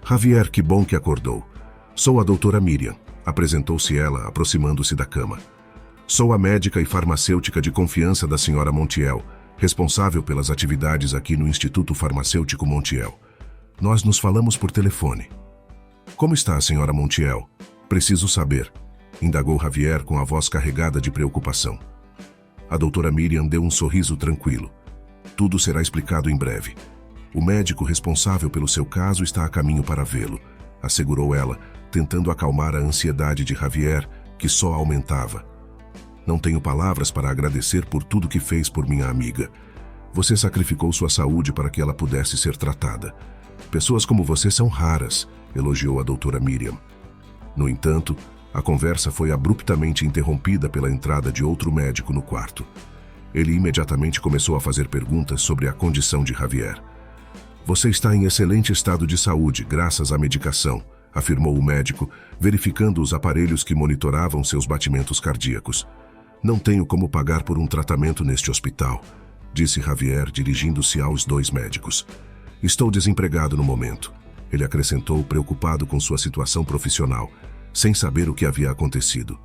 Javier, que bom que acordou. Sou a doutora Miriam, apresentou-se ela, aproximando-se da cama. Sou a médica e farmacêutica de confiança da senhora Montiel, responsável pelas atividades aqui no Instituto Farmacêutico Montiel. Nós nos falamos por telefone. Como está a senhora Montiel? Preciso saber, indagou Javier com a voz carregada de preocupação. A doutora Miriam deu um sorriso tranquilo. Tudo será explicado em breve. O médico responsável pelo seu caso está a caminho para vê-lo, assegurou ela, tentando acalmar a ansiedade de Javier, que só aumentava. Não tenho palavras para agradecer por tudo que fez por minha amiga. Você sacrificou sua saúde para que ela pudesse ser tratada. Pessoas como você são raras, elogiou a doutora Miriam. No entanto, a conversa foi abruptamente interrompida pela entrada de outro médico no quarto. Ele imediatamente começou a fazer perguntas sobre a condição de Javier. Você está em excelente estado de saúde, graças à medicação, afirmou o médico, verificando os aparelhos que monitoravam seus batimentos cardíacos. Não tenho como pagar por um tratamento neste hospital, disse Javier, dirigindo-se aos dois médicos. Estou desempregado no momento, ele acrescentou, preocupado com sua situação profissional, sem saber o que havia acontecido.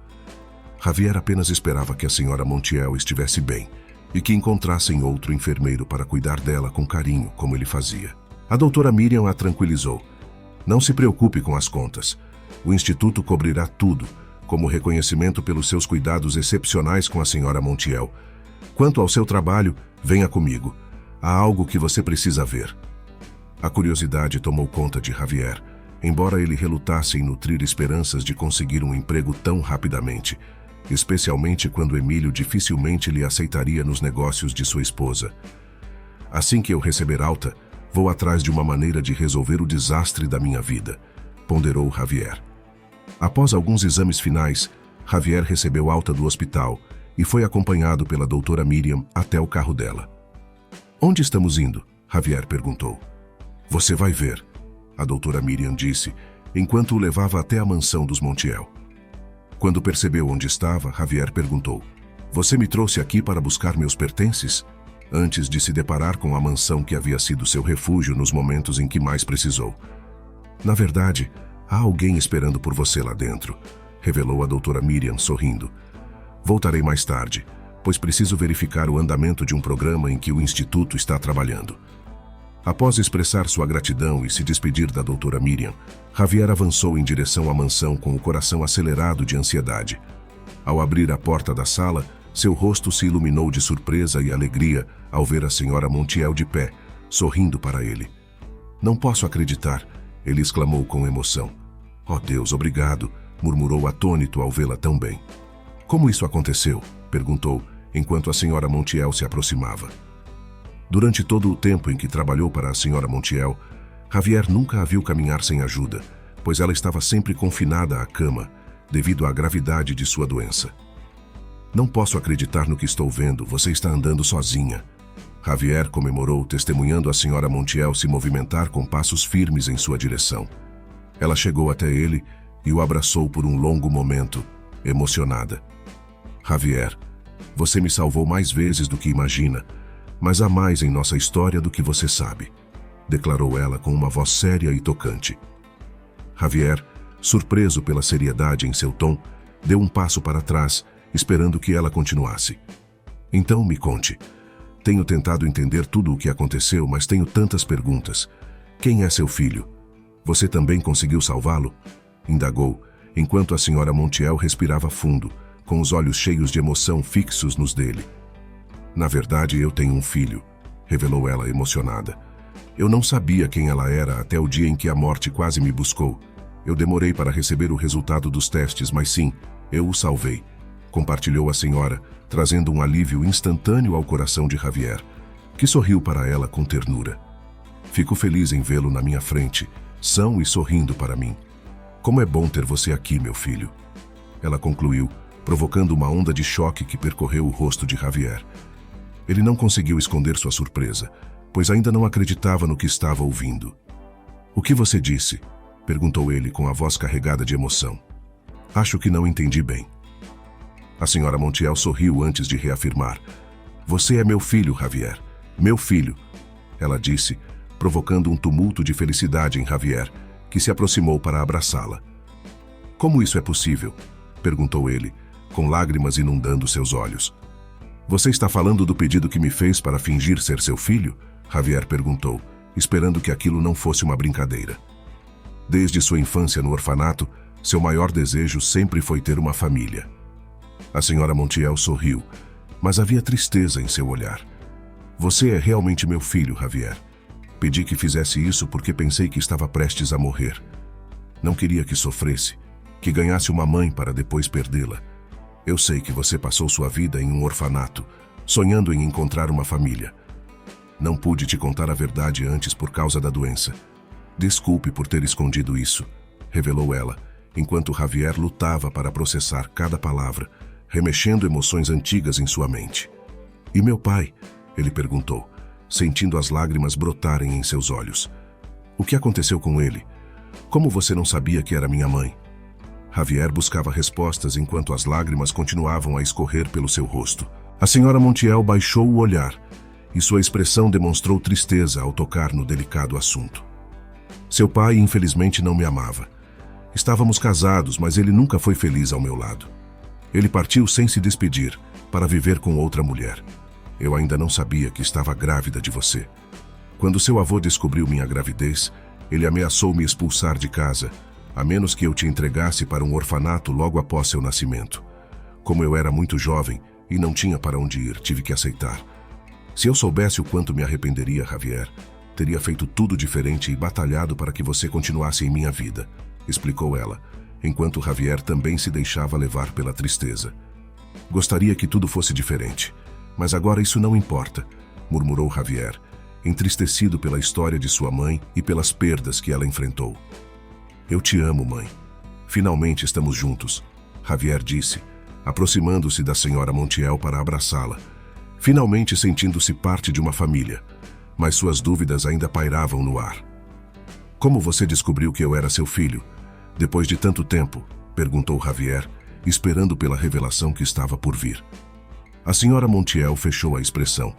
Javier apenas esperava que a senhora Montiel estivesse bem e que encontrassem outro enfermeiro para cuidar dela com carinho, como ele fazia. A doutora Miriam a tranquilizou. Não se preocupe com as contas. O Instituto cobrirá tudo, como reconhecimento pelos seus cuidados excepcionais com a senhora Montiel. Quanto ao seu trabalho, venha comigo. Há algo que você precisa ver. A curiosidade tomou conta de Javier, embora ele relutasse em nutrir esperanças de conseguir um emprego tão rapidamente, especialmente quando Emílio dificilmente lhe aceitaria nos negócios de sua esposa. Assim que eu receber alta, vou atrás de uma maneira de resolver o desastre da minha vida, ponderou Javier. Após alguns exames finais, Javier recebeu alta do hospital e foi acompanhado pela doutora Miriam até o carro dela. Onde estamos indo? Javier perguntou. Você vai ver, a doutora Miriam disse, enquanto o levava até a mansão dos Montiel. Quando percebeu onde estava, Javier perguntou, você me trouxe aqui para buscar meus pertences? Antes de se deparar com a mansão que havia sido seu refúgio nos momentos em que mais precisou. Na verdade, há alguém esperando por você lá dentro, revelou a doutora Miriam, sorrindo. Voltarei mais tarde, pois preciso verificar o andamento de um programa em que o Instituto está trabalhando. Após expressar sua gratidão e se despedir da doutora Miriam, Javier avançou em direção à mansão com o coração acelerado de ansiedade. Ao abrir a porta da sala, seu rosto se iluminou de surpresa e alegria ao ver a senhora Montiel de pé, sorrindo para ele. Não posso acreditar, ele exclamou com emoção. Oh Deus, obrigado, murmurou atônito ao vê-la tão bem. Como isso aconteceu? Perguntou, enquanto a senhora Montiel se aproximava. Durante todo o tempo em que trabalhou para a senhora Montiel, Javier nunca a viu caminhar sem ajuda, pois ela estava sempre confinada à cama, devido à gravidade de sua doença. Não posso acreditar no que estou vendo, você está andando sozinha. Javier comemorou, testemunhando a senhora Montiel se movimentar com passos firmes em sua direção. Ela chegou até ele e o abraçou por um longo momento, emocionada. Javier, você me salvou mais vezes do que imagina, mas há mais em nossa história do que você sabe, declarou ela com uma voz séria e tocante. Javier, surpreso pela seriedade em seu tom, deu um passo para trás, esperando que ela continuasse. Então me conte. Tenho tentado entender tudo o que aconteceu, mas tenho tantas perguntas. Quem é seu filho? Você também conseguiu salvá-lo? Indagou, enquanto a senhora Montiel respirava fundo, com os olhos cheios de emoção fixos nos dele. Na verdade, eu tenho um filho, revelou ela emocionada. Eu não sabia quem ela era até o dia em que a morte quase me buscou. Eu demorei para receber o resultado dos testes, mas sim, eu o salvei, compartilhou a senhora, trazendo um alívio instantâneo ao coração de Javier, que sorriu para ela com ternura. Fico feliz em vê-lo na minha frente, são e sorrindo para mim. Como é bom ter você aqui, meu filho. Ela concluiu, provocando uma onda de choque que percorreu o rosto de Javier. Ele não conseguiu esconder sua surpresa, pois ainda não acreditava no que estava ouvindo. O que você disse? Perguntou ele com a voz carregada de emoção. Acho que não entendi bem. A senhora Montiel sorriu antes de reafirmar. Você é meu filho, Javier. Meu filho. Ela disse, provocando um tumulto de felicidade em Javier, que se aproximou para abraçá-la. Como isso é possível? Perguntou ele, com lágrimas inundando seus olhos. Você está falando do pedido que me fez para fingir ser seu filho? Javier perguntou, esperando que aquilo não fosse uma brincadeira. Desde sua infância no orfanato, seu maior desejo sempre foi ter uma família. A senhora Montiel sorriu, mas havia tristeza em seu olhar. Você é realmente meu filho, Javier. Pedi que fizesse isso porque pensei que estava prestes a morrer. Não queria que sofresse, que ganhasse uma mãe para depois perdê-la. Eu sei que você passou sua vida em um orfanato, sonhando em encontrar uma família. Não pude te contar a verdade antes por causa da doença. Desculpe por ter escondido isso, revelou ela, enquanto Javier lutava para processar cada palavra, remexendo emoções antigas em sua mente. E meu pai? Ele perguntou, sentindo as lágrimas brotarem em seus olhos. O que aconteceu com ele? Como você não sabia que era minha mãe? Javier buscava respostas enquanto as lágrimas continuavam a escorrer pelo seu rosto. A senhora Montiel baixou o olhar e sua expressão demonstrou tristeza ao tocar no delicado assunto. Seu pai, infelizmente, não me amava. Estávamos casados, mas ele nunca foi feliz ao meu lado. Ele partiu sem se despedir, para viver com outra mulher. Eu ainda não sabia que estava grávida de você. Quando seu avô descobriu minha gravidez, ele ameaçou me expulsar de casa, a menos que eu te entregasse para um orfanato logo após seu nascimento. Como eu era muito jovem e não tinha para onde ir, tive que aceitar. Se eu soubesse o quanto me arrependeria, Javier, teria feito tudo diferente e batalhado para que você continuasse em minha vida, explicou ela, enquanto Javier também se deixava levar pela tristeza. Gostaria que tudo fosse diferente, mas agora isso não importa, murmurou Javier, entristecido pela história de sua mãe e pelas perdas que ela enfrentou. Eu te amo, mãe. Finalmente estamos juntos, Javier disse, aproximando-se da senhora Montiel para abraçá-la, finalmente sentindo-se parte de uma família, mas suas dúvidas ainda pairavam no ar. Como você descobriu que eu era seu filho? Depois de tanto tempo, perguntou Javier, esperando pela revelação que estava por vir. A senhora Montiel fechou a expressão,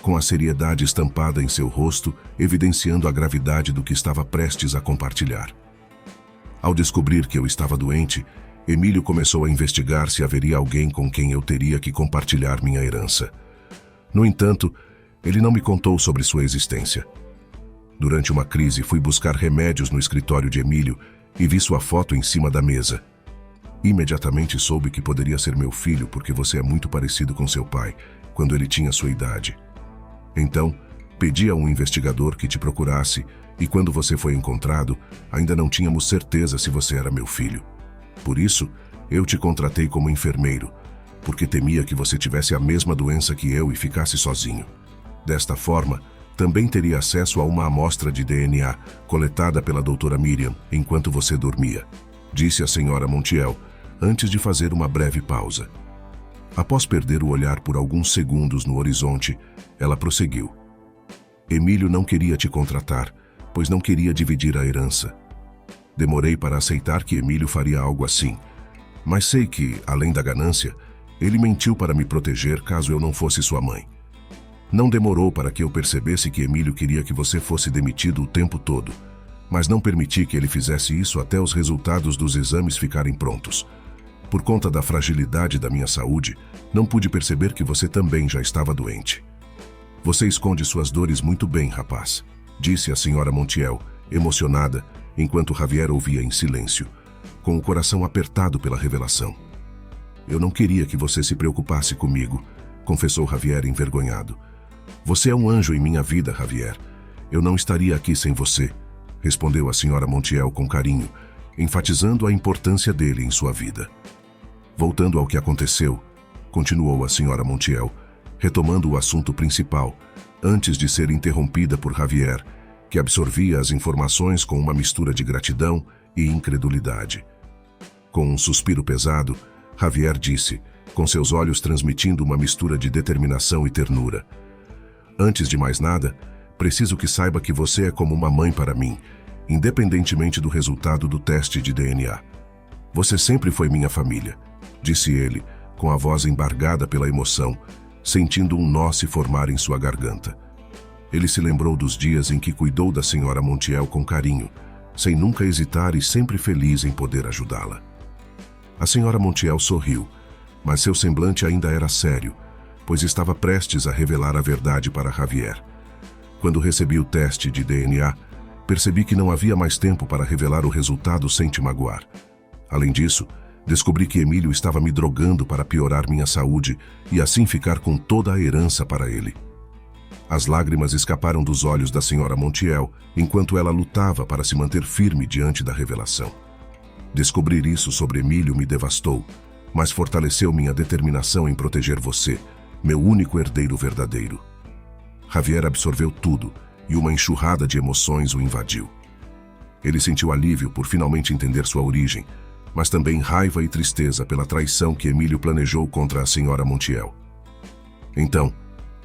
com a seriedade estampada em seu rosto, evidenciando a gravidade do que estava prestes a compartilhar. Ao descobrir que eu estava doente, Emílio começou a investigar se haveria alguém com quem eu teria que compartilhar minha herança. No entanto, ele não me contou sobre sua existência. Durante uma crise, fui buscar remédios no escritório de Emílio e vi sua foto em cima da mesa. Imediatamente soube que poderia ser meu filho porque você é muito parecido com seu pai, quando ele tinha sua idade. Então, pedi a um investigador que te procurasse e quando você foi encontrado, ainda não tínhamos certeza se você era meu filho. Por isso, eu te contratei como enfermeiro, porque temia que você tivesse a mesma doença que eu e ficasse sozinho. Desta forma, também teria acesso a uma amostra de DNA coletada pela doutora Miriam enquanto você dormia, disse a senhora Montiel, antes de fazer uma breve pausa. Após perder o olhar por alguns segundos no horizonte, ela prosseguiu. Emílio não queria te contratar, pois não queria dividir a herança. Demorei para aceitar que Emílio faria algo assim, mas sei que, além da ganância, ele mentiu para me proteger caso eu não fosse sua mãe. Não demorou para que eu percebesse que Emílio queria que você fosse demitido o tempo todo, mas não permiti que ele fizesse isso até os resultados dos exames ficarem prontos. Por conta da fragilidade da minha saúde, não pude perceber que você também já estava doente. Você esconde suas dores muito bem, rapaz, disse a senhora Montiel, emocionada, enquanto Javier ouvia em silêncio, com o coração apertado pela revelação. Eu não queria que você se preocupasse comigo, confessou Javier envergonhado. Você é um anjo em minha vida, Javier. Eu não estaria aqui sem você, respondeu a senhora Montiel com carinho, enfatizando a importância dele em sua vida. Voltando ao que aconteceu, continuou a senhora Montiel, retomando o assunto principal, antes de ser interrompida por Javier, que absorvia as informações com uma mistura de gratidão e incredulidade. Com um suspiro pesado, Javier disse, com seus olhos transmitindo uma mistura de determinação e ternura: Antes de mais nada, preciso que saiba que você é como uma mãe para mim, independentemente do resultado do teste de DNA. Você sempre foi minha família, disse ele, com a voz embargada pela emoção, sentindo um nó se formar em sua garganta. Ele se lembrou dos dias em que cuidou da senhora Montiel com carinho, sem nunca hesitar e sempre feliz em poder ajudá-la. A senhora Montiel sorriu, mas seu semblante ainda era sério, pois estava prestes a revelar a verdade para Javier. Quando recebi o teste de DNA, percebi que não havia mais tempo para revelar o resultado sem te magoar. Além disso, descobri que Emílio estava me drogando para piorar minha saúde e assim ficar com toda a herança para ele. As lágrimas escaparam dos olhos da senhora Montiel enquanto ela lutava para se manter firme diante da revelação. Descobrir isso sobre Emílio me devastou, mas fortaleceu minha determinação em proteger você, meu único herdeiro verdadeiro. Javier absorveu tudo e uma enxurrada de emoções o invadiu. Ele sentiu alívio por finalmente entender sua origem, mas também raiva e tristeza pela traição que Emílio planejou contra a senhora Montiel. Então,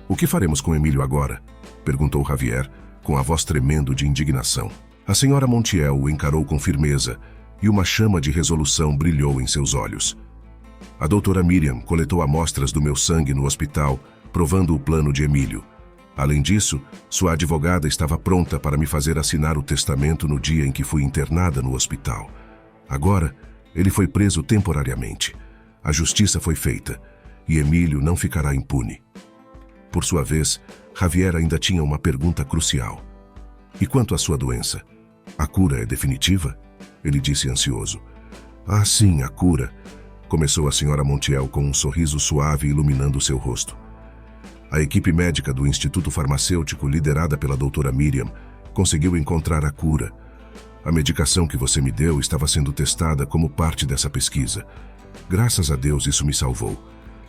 o que faremos com Emílio agora? Perguntou Javier, com a voz tremendo de indignação. A senhora Montiel o encarou com firmeza e uma chama de resolução brilhou em seus olhos. A doutora Miriam coletou amostras do meu sangue no hospital, provando o plano de Emílio. Além disso, sua advogada estava pronta para me fazer assinar o testamento no dia em que fui internada no hospital. Agora, ele foi preso temporariamente. A justiça foi feita e Emílio não ficará impune. Por sua vez, Javier ainda tinha uma pergunta crucial. E quanto à sua doença? A cura é definitiva? Ele disse ansioso. Ah, sim, a cura. Começou a senhora Montiel com um sorriso suave iluminando seu rosto. A equipe médica do Instituto Farmacêutico, liderada pela doutora Miriam, conseguiu encontrar a cura. A medicação que você me deu estava sendo testada como parte dessa pesquisa. Graças a Deus isso me salvou.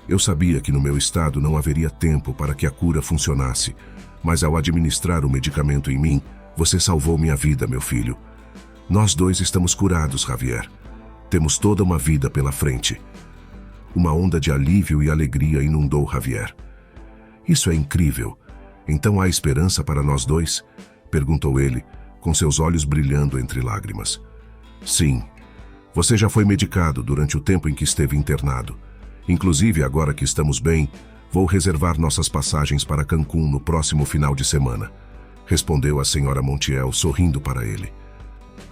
Eu sabia que no meu estado não haveria tempo para que a cura funcionasse, mas ao administrar o medicamento em mim, você salvou minha vida, meu filho. Nós dois estamos curados, Javier. Temos toda uma vida pela frente. Uma onda de alívio e alegria inundou Javier. Isso é incrível. Então há esperança para nós dois? Perguntou ele, com seus olhos brilhando entre lágrimas. Sim. Você já foi medicado durante o tempo em que esteve internado. Inclusive, agora que estamos bem, vou reservar nossas passagens para Cancún no próximo final de semana. Respondeu a senhora Montiel, sorrindo para ele.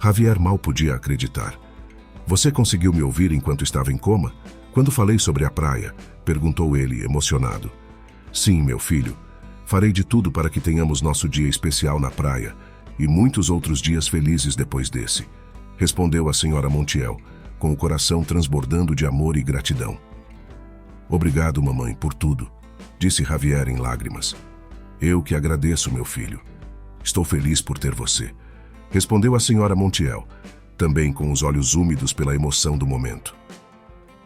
Javier mal podia acreditar. Você conseguiu me ouvir enquanto estava em coma? Quando falei sobre a praia, perguntou ele, emocionado. Sim, meu filho. Farei de tudo para que tenhamos nosso dia especial na praia e muitos outros dias felizes depois desse. Respondeu a senhora Montiel, com o coração transbordando de amor e gratidão. Obrigado, mamãe, por tudo, disse Javier em lágrimas. Eu que agradeço, meu filho. Estou feliz por ter você. Respondeu a senhora Montiel, também com os olhos úmidos pela emoção do momento.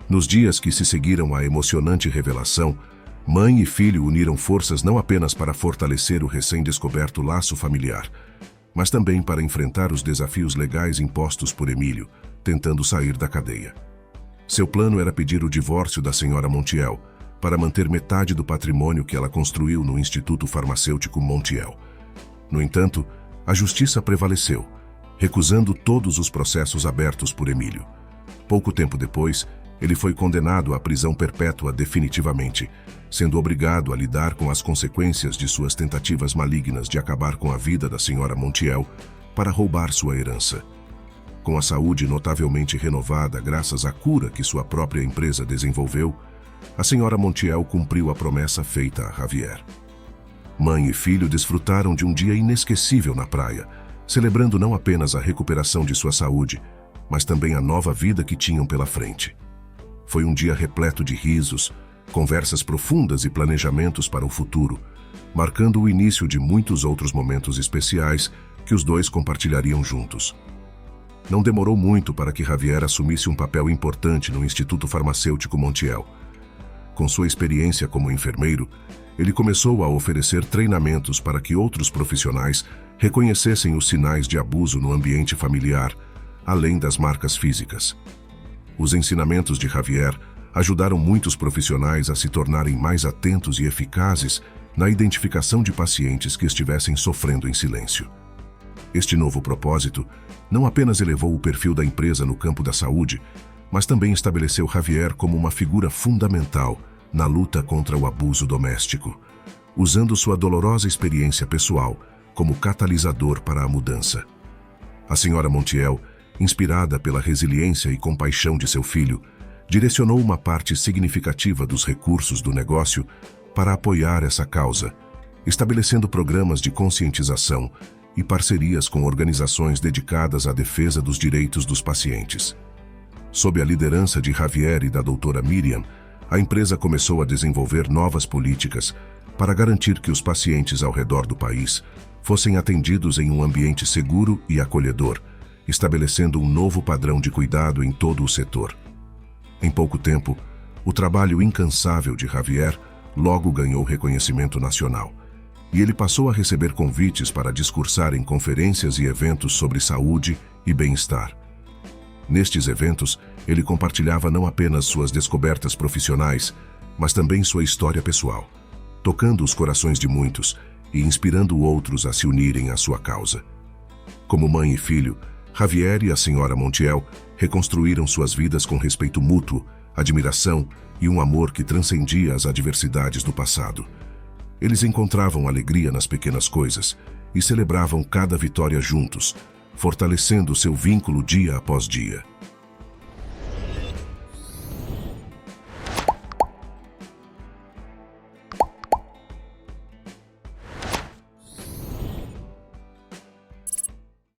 Nos dias que se seguiram à emocionante revelação, mãe e filho uniram forças não apenas para fortalecer o recém-descoberto laço familiar, mas também para enfrentar os desafios legais impostos por Emílio, tentando sair da cadeia. Seu plano era pedir o divórcio da senhora Montiel, para manter metade do patrimônio que ela construiu no Instituto Farmacêutico Montiel. No entanto, a justiça prevaleceu, recusando todos os processos abertos por Emílio. Pouco tempo depois, ele foi condenado à prisão perpétua definitivamente, sendo obrigado a lidar com as consequências de suas tentativas malignas de acabar com a vida da senhora Montiel para roubar sua herança. Com a saúde notavelmente renovada graças à cura que sua própria empresa desenvolveu, a senhora Montiel cumpriu a promessa feita a Javier. Mãe e filho desfrutaram de um dia inesquecível na praia, celebrando não apenas a recuperação de sua saúde, mas também a nova vida que tinham pela frente. Foi um dia repleto de risos, conversas profundas e planejamentos para o futuro, marcando o início de muitos outros momentos especiais que os dois compartilhariam juntos. Não demorou muito para que Javier assumisse um papel importante no Instituto Farmacêutico Montiel. Com sua experiência como enfermeiro, ele começou a oferecer treinamentos para que outros profissionais reconhecessem os sinais de abuso no ambiente familiar, além das marcas físicas. Os ensinamentos de Javier ajudaram muitos profissionais a se tornarem mais atentos e eficazes na identificação de pacientes que estivessem sofrendo em silêncio. Este novo propósito não apenas elevou o perfil da empresa no campo da saúde, mas também estabeleceu Javier como uma figura fundamental na luta contra o abuso doméstico, usando sua dolorosa experiência pessoal como catalisador para a mudança. A senhora Montiel, inspirada pela resiliência e compaixão de seu filho, direcionou uma parte significativa dos recursos do negócio para apoiar essa causa, estabelecendo programas de conscientização e parcerias com organizações dedicadas à defesa dos direitos dos pacientes. Sob a liderança de Javier e da doutora Miriam, a empresa começou a desenvolver novas políticas para garantir que os pacientes ao redor do país fossem atendidos em um ambiente seguro e acolhedor, estabelecendo um novo padrão de cuidado em todo o setor. Em pouco tempo, o trabalho incansável de Javier logo ganhou reconhecimento nacional, e ele passou a receber convites para discursar em conferências e eventos sobre saúde e bem-estar. Nestes eventos, ele compartilhava não apenas suas descobertas profissionais, mas também sua história pessoal, tocando os corações de muitos e inspirando outros a se unirem à sua causa. Como mãe e filho, Javier e a senhora Montiel reconstruíram suas vidas com respeito mútuo, admiração e um amor que transcendia as adversidades do passado. Eles encontravam alegria nas pequenas coisas e celebravam cada vitória juntos, fortalecendo seu vínculo dia após dia.